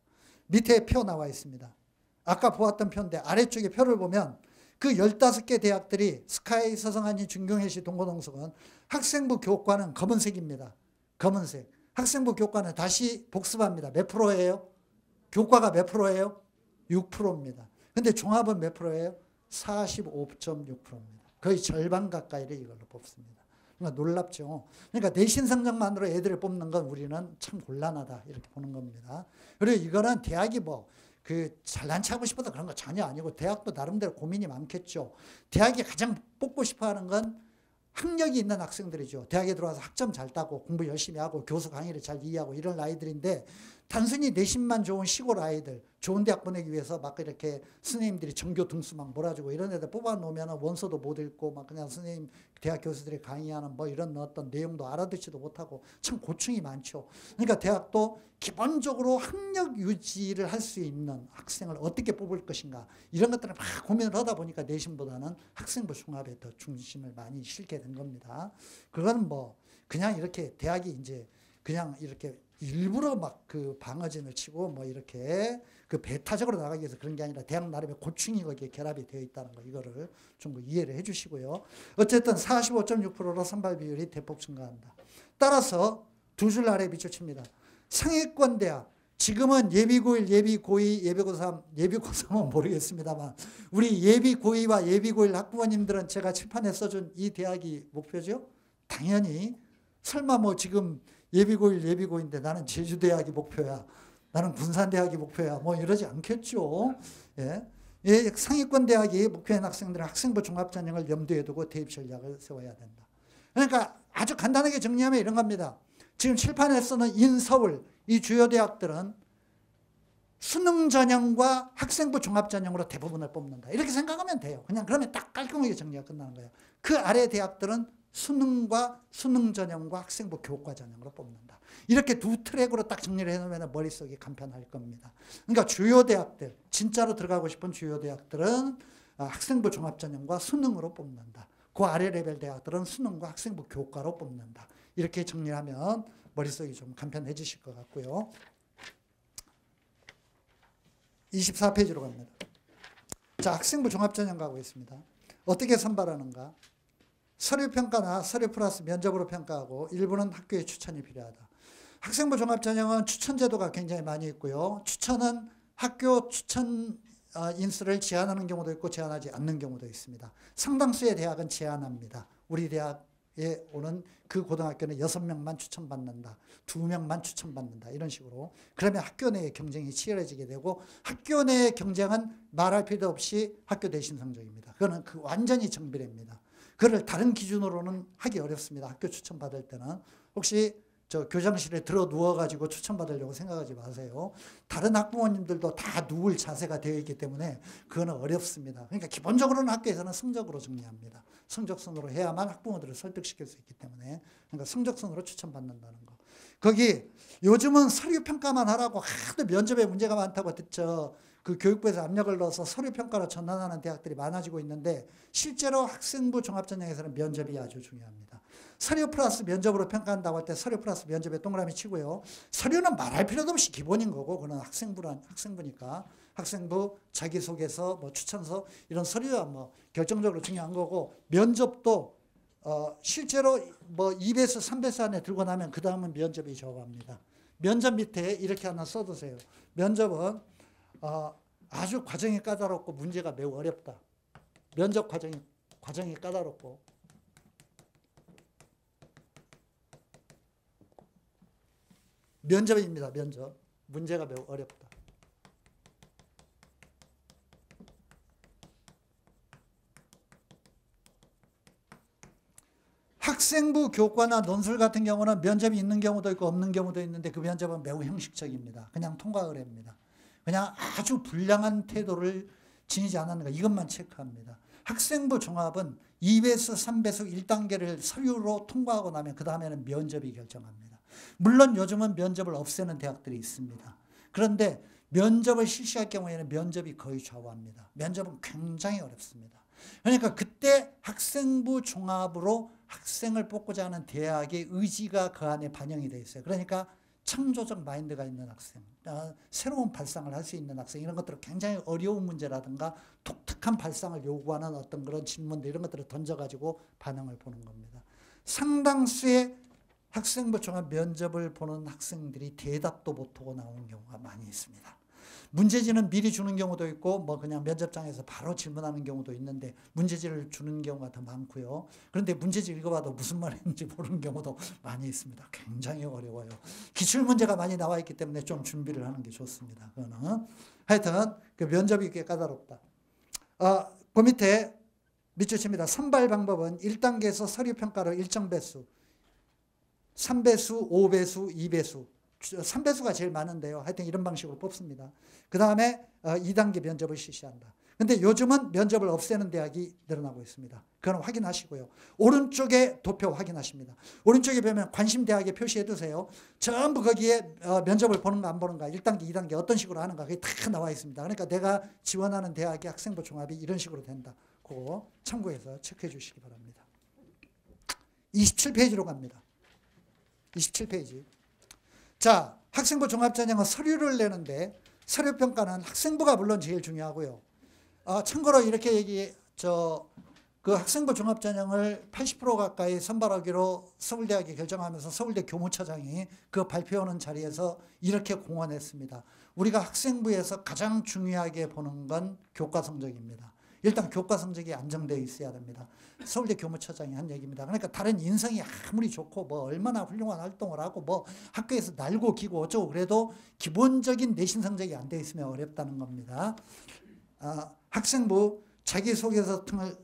밑에 표 나와 있습니다. 아까 보았던 표인데 아래쪽에 표를 보면 그 15개 대학들이 스카이, 서성한이, 중경외시, 동고동석은 학생부 교과는 검은색입니다. 검은색. 학생부 교과는 다시 복습합니다. 몇 프로예요? 교과가 몇 프로예요? 6%입니다. 근데 종합은 몇 프로예요? 45.6%입니다. 거의 절반 가까이를 이걸로 뽑습니다. 그러니까 놀랍죠. 그러니까 내신 성적만으로 애들을 뽑는 건 우리는 참 곤란하다 이렇게 보는 겁니다. 그리고 이거는 대학이 뭐 그 잘난 체 하고 싶어서 그런 거 전혀 아니고 대학도 나름대로 고민이 많겠죠. 대학이 가장 뽑고 싶어하는 건 학력이 있는 학생들이죠. 대학에 들어와서 학점 잘 따고 공부 열심히 하고 교수 강의를 잘 이해하고 이런 아이들인데 단순히 내신만 좋은 시골 아이들 좋은 대학 보내기 위해서 막 이렇게 선생님들이 전교 등수 막 몰아주고 이런 애들 뽑아놓으면 원서도 못 읽고 막 그냥 선생님 대학 교수들이 강의하는 뭐 이런 어떤 내용도 알아듣지도 못하고 참 고충이 많죠. 그러니까 대학도 기본적으로 학력 유지를 할 수 있는 학생을 어떻게 뽑을 것인가 이런 것들을 막 고민을 하다 보니까 내신보다는 학생부 종합에 더 중심을 많이 실게 된 겁니다. 그건 뭐 그냥 이렇게 대학이 이제 그냥 이렇게 일부러 막 그 방어진을 치고 뭐 이렇게 그 배타적으로 나가기 위해서 그런 게 아니라 대학 나름의 고충이 거기에 결합이 되어 있다는 거 이거를 좀 이해를 해 주시고요. 어쨌든 45.6%로 선발 비율이 대폭 증가한다. 따라서 두 줄 아래 밑줄칩니다. 상위권 대학 지금은 예비9일, 예비9이, 예비93, 예비93은 모르겠습니다만 우리 예비9이와 예비9일 학부모님들은 제가 칠판에 써준 이 대학이 목표죠? 당연히 설마 뭐 지금 예비9일, 예비9인데 나는 제주대학이 목표야. 나는 군산대학이 목표야. 뭐 이러지 않겠죠. 예. 예, 상위권 대학이 목표인 학생들은 학생부 종합전형을 염두에 두고 대입 전략을 세워야 된다. 그러니까 아주 간단하게 정리하면 이런 겁니다. 지금 칠판에서는 인서울, 이 주요 대학들은 수능 전형과 학생부 종합 전형으로 대부분을 뽑는다. 이렇게 생각하면 돼요. 그냥 그러면 딱 깔끔하게 정리가 끝나는 거예요. 그 아래 대학들은 수능과 수능 전형과 학생부 교과 전형으로 뽑는다. 이렇게 두 트랙으로 딱 정리를 해놓으면 머릿속이 간편할 겁니다. 그러니까 주요 대학들, 진짜로 들어가고 싶은 주요 대학들은 학생부 종합 전형과 수능으로 뽑는다. 그 아래 레벨 대학들은 수능과 학생부 교과로 뽑는다. 이렇게 정리하면 머릿속이 좀 간편해지실 것 같고요. 24페이지로 갑니다. 자, 학생부 종합전형 가고 있습니다. 어떻게 선발하는가? 서류평가나 서류 플러스 면접으로 평가하고 일부는 학교의 추천이 필요하다. 학생부 종합전형은 추천 제도가 굉장히 많이 있고요. 추천은 학교 추천 인수를 제한하는 경우도 있고 제한하지 않는 경우도 있습니다. 상당수의 대학은 제한합니다. 우리 대학에 오는 그 고등학교는 6명만 추천받는다. 2명만 추천받는다. 이런 식으로. 그러면 학교 내의 경쟁이 치열해지게 되고 학교 내의 경쟁은 말할 필요 없이 학교 내신 성적입니다. 그거는 완전히 정비례입니다. 그걸 다른 기준으로는 하기 어렵습니다. 학교 추천받을 때는. 혹시 저 교장실에 들어 누워가지고 추천받으려고 생각하지 마세요. 다른 학부모님들도 다 누울 자세가 되어 있기 때문에 그거는 어렵습니다. 그러니까 기본적으로는 학교에서는 성적으로 정리합니다. 성적순으로 해야만 학부모들을 설득시킬 수 있기 때문에 그러니까 성적순으로 추천받는다는 거. 거기 요즘은 서류평가만 하라고 하도 면접에 문제가 많다고 듣죠. 그 교육부에서 압력을 넣어서 서류평가로 전환하는 대학들이 많아지고 있는데 실제로 학생부 종합전형에서는 면접이 아주 중요합니다. 서류 플러스 면접으로 평가한다고 할 때 서류 플러스 면접에 동그라미 치고요. 서류는 말할 필요도 없이 기본인 거고 그건 학생부니까 학생부 자기소개서 뭐 추천서 이런 서류야 뭐 결정적으로 중요한 거고 면접도 실제로 뭐 2배수 3배수 안에 들고 나면 그 다음은 면접이 적어갑니다. 면접 밑에 이렇게 하나 써두세요. 면접은 아주 과정이 까다롭고 문제가 매우 어렵다. 면접 과정이 까다롭고 면접입니다. 면접. 문제가 매우 어렵다. 학생부 교과나 논술 같은 경우는 면접이 있는 경우도 있고 없는 경우도 있는데 그 면접은 매우 형식적입니다. 그냥 통과 의뢰입니다. 그냥 아주 불량한 태도를 지니지 않았는가 이것만 체크합니다. 학생부 종합은 2배수, 3배수 1단계를 서류로 통과하고 나면 그 다음에는 면접이 결정합니다. 물론 요즘은 면접을 없애는 대학들이 있습니다. 그런데 면접을 실시할 경우에는 면접이 거의 좌우합니다. 면접은 굉장히 어렵습니다. 그러니까 그때 학생부 종합으로 학생을 뽑고자 하는 대학의 의지가 그 안에 반영이 되어 있어요. 그러니까 창조적 마인드가 있는 학생, 새로운 발상을 할 수 있는 학생 이런 것들을 굉장히 어려운 문제라든가 독특한 발상을 요구하는 어떤 그런 질문들 이런 것들을 던져가지고 반응을 보는 겁니다. 상당수의 학생부 종합 면접을 보는 학생들이 대답도 못하고 나오는 경우가 많이 있습니다. 문제지는 미리 주는 경우도 있고 뭐 그냥 면접장에서 바로 질문하는 경우도 있는데 문제지를 주는 경우가 더 많고요. 그런데 문제지 읽어봐도 무슨 말인지 모르는 경우도 많이 있습니다. 굉장히 어려워요. 기출문제가 많이 나와 있기 때문에 좀 준비를 하는 게 좋습니다. 그거는 하여튼 그 면접이 꽤 까다롭다. 그 밑줄 칩니다. 선발 방법은 1단계에서 서류평가로 일정 배수 3배수, 5배수, 2배수 3배수가 제일 많은데요. 하여튼 이런 방식으로 뽑습니다. 그 다음에 2단계 면접을 실시한다. 근데 요즘은 면접을 없애는 대학이 늘어나고 있습니다. 그건 확인하시고요. 오른쪽에 도표 확인하십니다. 오른쪽에 보면 관심 대학에 표시해 두세요. 전부 거기에 면접을 보는가 안 보는가 1단계, 2단계 어떤 식으로 하는가 그게 다 나와 있습니다. 그러니까 내가 지원하는 대학의 학생부 종합이 이런 식으로 된다. 그거 참고해서 체크해 주시기 바랍니다. 27페이지로 갑니다. 27페이지. 자, 학생부 종합전형은 서류를 내는데 서류평가는 학생부가 물론 제일 중요하고요. 참고로 이렇게 그 학생부 종합전형을 80% 가까이 선발하기로 서울대학이 결정하면서 서울대 교무처장이 그 발표하는 자리에서 이렇게 공언했습니다. 우리가 학생부에서 가장 중요하게 보는 건 교과 성적입니다. 일단 교과 성적이 안정되어 있어야 됩니다. 서울대 교무처장이 한 얘기입니다. 그러니까 다른 인성이 아무리 좋고 뭐 얼마나 훌륭한 활동을 하고 뭐 학교에서 날고 기고 어쩌고 그래도 기본적인 내신 성적이 안 돼 있으면 어렵다는 겁니다. 학생부 자기소개서 등을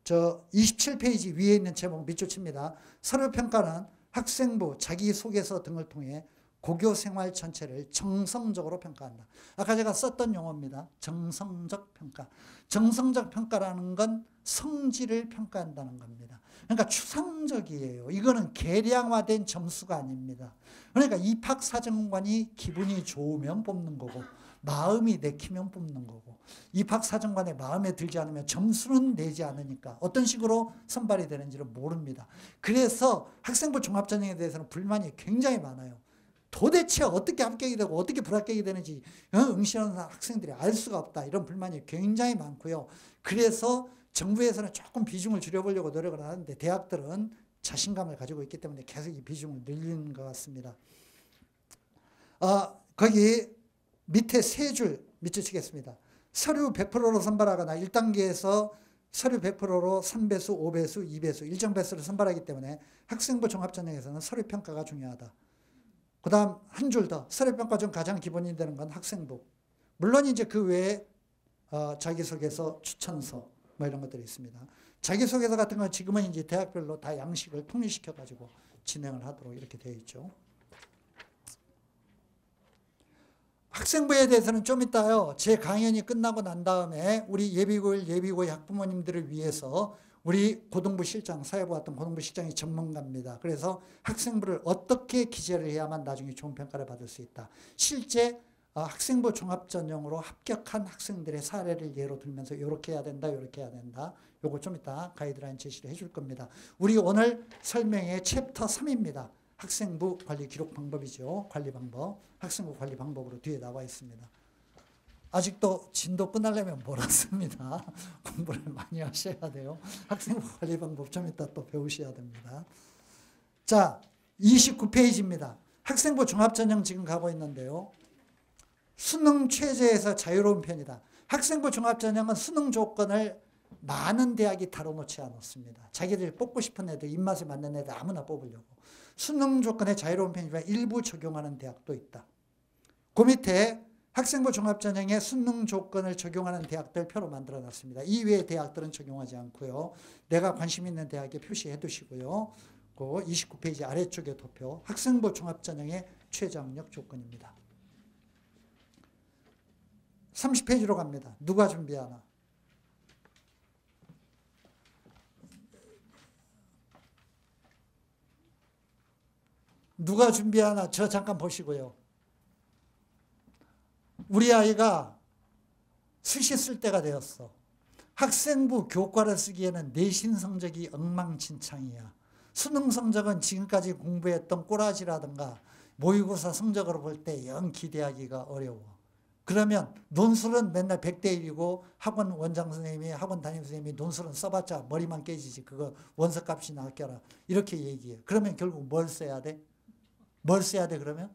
27페이지 위에 있는 제목 밑줄 칩니다. 서류평가는 학생부 자기소개서 등을 통해 고교 생활 전체를 정성적으로 평가한다. 아까 제가 썼던 용어입니다. 정성적 평가. 정성적 평가라는 건 성질을 평가한다는 겁니다. 그러니까 추상적이에요. 이거는 계량화된 점수가 아닙니다. 그러니까 입학사정관이 기분이 좋으면 뽑는 거고 마음이 내키면 뽑는 거고 입학사정관의 마음에 들지 않으면 점수는 내지 않으니까 어떤 식으로 선발이 되는지를 모릅니다. 그래서 학생부 종합전형에 대해서는 불만이 굉장히 많아요. 도대체 어떻게 합격이 되고 어떻게 불합격이 되는지 응시하는 학생들이 알 수가 없다. 이런 불만이 굉장히 많고요. 그래서 정부에서는 조금 비중을 줄여보려고 노력을 하는데 대학들은 자신감을 가지고 있기 때문에 계속 이 비중을 늘리는 것 같습니다. 거기 밑에 세 줄 밑줄 치겠습니다. 서류 100%로 선발하거나 1단계에서 서류 100%로 3배수, 5배수, 2배수, 일정 배수를 선발하기 때문에 학생부 종합전형에서는 서류평가가 중요하다. 그 다음 한 줄 더 서류평가 중 가장 기본이 되는 건 학생부. 물론 이제 그 외에 자기소개서, 추천서 뭐 이런 것들이 있습니다. 자기소개서 같은 건 지금은 이제 대학별로 다 양식을 통일시켜가지고 진행을 하도록 이렇게 되어 있죠. 학생부에 대해서는 좀 이따요. 제 강연이 끝나고 난 다음에 우리 예비고일 학부모님들을 위해서 우리 고등부 실장, 사회부 같은 고등부 실장이 전문가입니다. 그래서 학생부를 어떻게 기재를 해야만 나중에 좋은 평가를 받을 수 있다. 실제 학생부 종합전형으로 합격한 학생들의 사례를 예로 들면서 이렇게 해야 된다, 이렇게 해야 된다. 요거 좀 이따 가이드라인 제시를 해줄 겁니다. 우리 오늘 설명의 챕터 3입니다. 학생부 관리 기록 방법이죠. 관리 방법. 학생부 관리 방법으로 뒤에 나와 있습니다. 아직도 진도 끝나려면 멀었습니다. 공부를 많이 하셔야 돼요. 학생부 관리 방법 좀 이따 또 배우셔야 됩니다. 자, 29페이지입니다. 학생부 종합전형 지금 가고 있는데요. 수능 최저에서 자유로운 편이다. 학생부 종합전형은 수능 조건을 많은 대학이 다뤄놓지 않았습니다. 자기들이 뽑고 싶은 애들, 입맛에 맞는 애들 아무나 뽑으려고. 수능 조건에 자유로운 편이지만 일부 적용하는 대학도 있다. 그 밑에 학생부 종합전형에 수능 조건을 적용하는 대학들 표로 만들어놨습니다. 이외의 대학들은 적용하지 않고요. 내가 관심 있는 대학에 표시해 두시고요. 그 29페이지 아래쪽에 도표 학생부 종합전형의 최저학력 조건입니다. 30페이지로 갑니다. 누가 준비하나? 누가 준비하나? 저 잠깐 보시고요. 우리 아이가 수시 쓸 때가 되었어. 학생부 교과를 쓰기에는 내신 성적이 엉망진창이야. 수능 성적은 지금까지 공부했던 꼬라지라든가 모의고사 성적으로 볼 때 영 기대하기가 어려워. 그러면 논술은 맨날 100대 1이고 학원 원장 선생님이 학원 담임 선생님이 논술은 써봤자 머리만 깨지지. 그거 원서값이나 아껴라. 이렇게 얘기해. 그러면 결국 뭘 써야 돼? 뭘 써야 돼 그러면?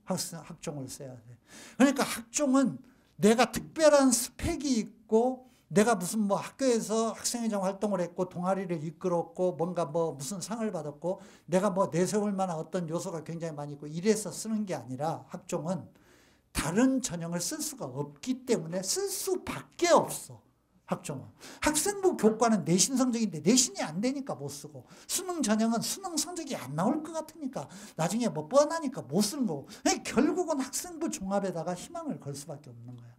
학종을 써야 돼. 그러니까 학종은 내가 특별한 스펙이 있고 내가 무슨 뭐 학교에서 학생회장 활동을 했고 동아리를 이끌었고 뭔가 뭐 무슨 상을 받았고 내가 뭐 내세울 만한 어떤 요소가 굉장히 많이 있고 이래서 쓰는 게 아니라 학종은 다른 전형을 쓸 수가 없기 때문에 쓸 수밖에 없어. 학종은. 학생부 교과는 내신 성적인데 내신이 안 되니까 못 쓰고 수능 전형은 수능 성적이 안 나올 것 같으니까 나중에 뭐 뻔하니까 못 쓰는 거고 결국은 학생부 종합에다가 희망을 걸 수밖에 없는 거야.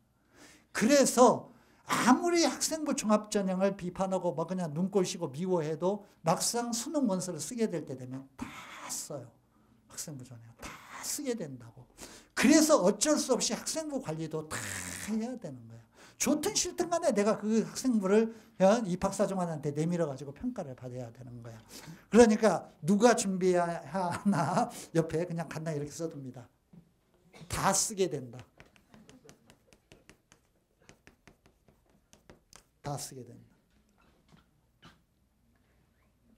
그래서 아무리 학생부 종합전형을 비판하고 뭐 그냥 눈꼴 쉬고 미워해도 막상 수능 원서를 쓰게 될 때 되면 다 써요. 학생부 전형 다 쓰게 된다고. 그래서 어쩔 수 없이 학생부 관리도 다 해야 되는 거야. 좋든 싫든 간에 내가 그 학생부를 입학사정관한테 내밀어가지고 평가를 받아야 되는 거야. 그러니까 누가 준비하나 옆에 그냥 간단히 이렇게 써둡니다. 다 쓰게 된다. 다 쓰게 된다.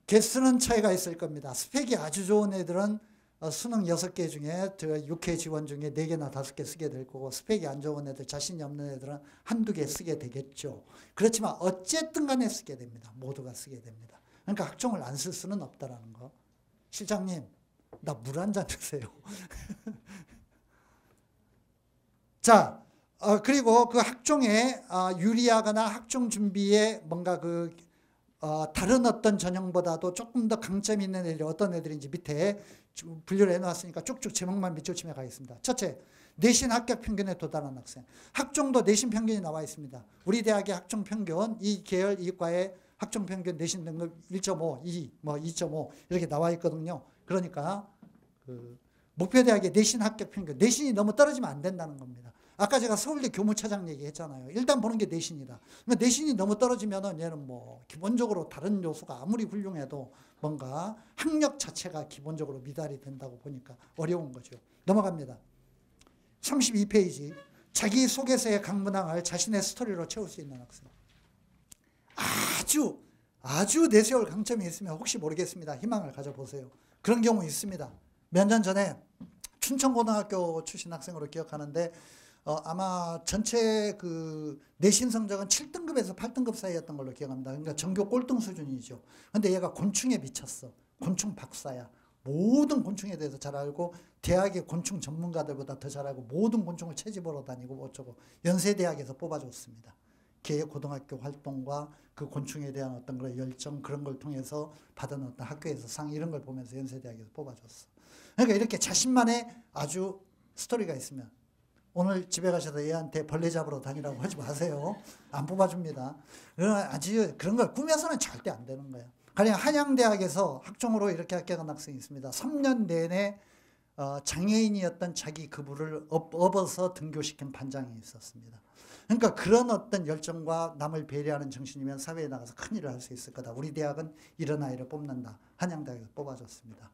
개수는 차이가 있을 겁니다. 스펙이 아주 좋은 애들은 수능 6개 중에 6회 지원 중에 4개나 5개 쓰게 될 거고 스펙이 안 좋은 애들, 자신이 없는 애들은 한두 개 쓰게 되겠죠. 그렇지만 어쨌든 간에 쓰게 됩니다. 모두가 쓰게 됩니다. 그러니까 학종을 안 쓸 수는 없다라는 거. 실장님, 나 물 한 잔 주세요. 자, 그리고 그 학종에 유리하거나 학종 준비에 뭔가 다른 어떤 전형보다도 조금 더 강점이 있는 애들이 어떤 애들인지 밑에 분류를 해놨으니까 쭉쭉 제목만 밑줄 치며 가겠습니다. 첫째, 내신 합격 평균에 도달한 학생. 학종도 내신 평균이 나와 있습니다. 우리 대학의 학종 평균, 이 계열, 이 과의 학종 평균 내신 등급 1.5, 2, 뭐 2.5 이렇게 나와 있거든요. 그러니까 목표 대학의 내신 합격 평균, 내신이 너무 떨어지면 안 된다는 겁니다. 아까 제가 서울대 교무차장 얘기했잖아요. 일단 보는 게 내신이다. 그러니까 내신이 너무 떨어지면은 얘는 뭐 기본적으로 다른 요소가 아무리 훌륭해도 뭔가 학력 자체가 기본적으로 미달이 된다고 보니까 어려운 거죠. 넘어갑니다. 32페이지. 자기 소개서의 각 문항을 자신의 스토리로 채울 수 있는 학생. 아주 내세울 강점이 있으면 혹시 모르겠습니다. 희망을 가져보세요. 그런 경우 있습니다. 몇 년 전에 춘천고등학교 출신 학생으로 기억하는데 아마 전체 내신 성적은 7등급에서 8등급 사이였던 걸로 기억합니다. 그러니까 전교 꼴등 수준이죠. 근데 얘가 곤충에 미쳤어. 곤충 박사야. 모든 곤충에 대해서 잘 알고 대학의 곤충 전문가들보다 더 잘 알고 모든 곤충을 채집하러 다니고 어쩌고 연세대학에서 뽑아줬습니다. 걔의 고등학교 활동과 그 곤충에 대한 어떤 그런 열정 그런 걸 통해서 받은 어떤 학교에서 상 이런 걸 보면서 연세대학에서 뽑아줬어. 그러니까 이렇게 자신만의 아주 스토리가 있으면 오늘 집에 가셔서 얘한테 벌레 잡으러 다니라고 하지 마세요. 안 뽑아줍니다. 아주 그런 걸 꾸며서는 절대 안 되는 거예요. 가령 한양대학에서 학종으로 이렇게 합격한 학생이 있습니다. 3년 내내 장애인이었던 자기 그부를 업어서 등교시킨 반장이 있었습니다. 그러니까 그런 어떤 열정과 남을 배려하는 정신이면 사회에 나가서 큰 일을 할 수 있을 거다. 우리 대학은 이런 아이를 뽑는다. 한양대학에서 뽑아줬습니다.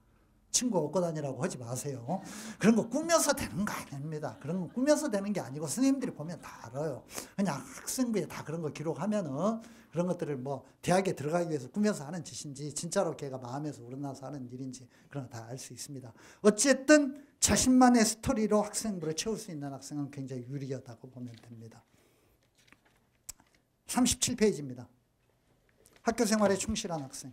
친구 얻고 다니라고 하지 마세요. 그런 거 꾸며서 되는 거 아닙니다. 그런 거 꾸며서 되는 게 아니고 선생님들이 보면 다 알아요. 그냥 학생부에 다 그런 거 기록하면은 그런 것들을 뭐 대학에 들어가기 위해서 꾸며서 하는 짓인지 진짜로 걔가 마음에서 우러나서 하는 일인지 그런 거 다 알 수 있습니다. 어쨌든 자신만의 스토리로 학생부를 채울 수 있는 학생은 굉장히 유리하다고 보면 됩니다. 37페이지입니다. 학교 생활에 충실한 학생.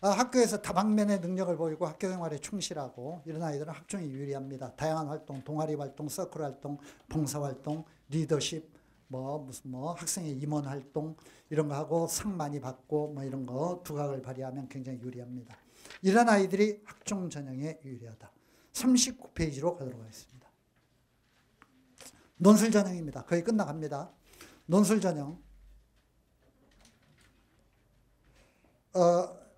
학교에서 다방면의 능력을 보이고 학교 생활에 충실하고 이런 아이들은 학종이 유리합니다. 다양한 활동, 동아리 활동, 서클 활동, 봉사 활동, 리더십, 무슨 학생의 임원 활동 이런 거 하고 상 많이 받고 뭐 이런 거 두각을 발휘하면 굉장히 유리합니다. 이런 아이들이 학종 전형에 유리하다. 39페이지로 가도록 하겠습니다. 논술 전형입니다. 거의 끝나갑니다. 논술 전형.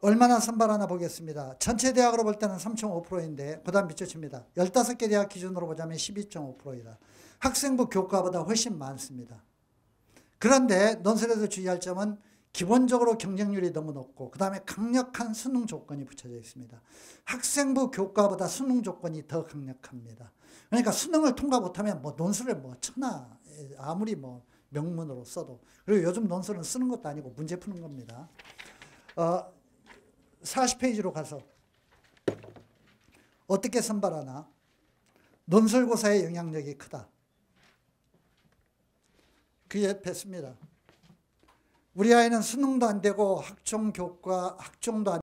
얼마나 선발하나 보겠습니다. 전체 대학으로 볼 때는 3.5%인데 그 다음 밑줄칩니다. 15개 대학 기준으로 보자면 12.5%이다. 학생부 교과보다 훨씬 많습니다. 그런데 논술에서 주의할 점은 기본적으로 경쟁률이 너무 높고 그 다음에 강력한 수능 조건이 붙여져 있습니다. 학생부 교과보다 수능 조건이 더 강력합니다. 그러니까 수능을 통과 못하면 논술을 천하 아무리 명문으로 써도 그리고 요즘 논술은 쓰는 것도 아니고 문제 푸는 겁니다. 40페이지로 가서 어떻게 선발하나? 논술고사의 영향력이 크다. 그에 뱉습니다. 우리 아이는 수능도 안 되고 학종 교과, 학종도 안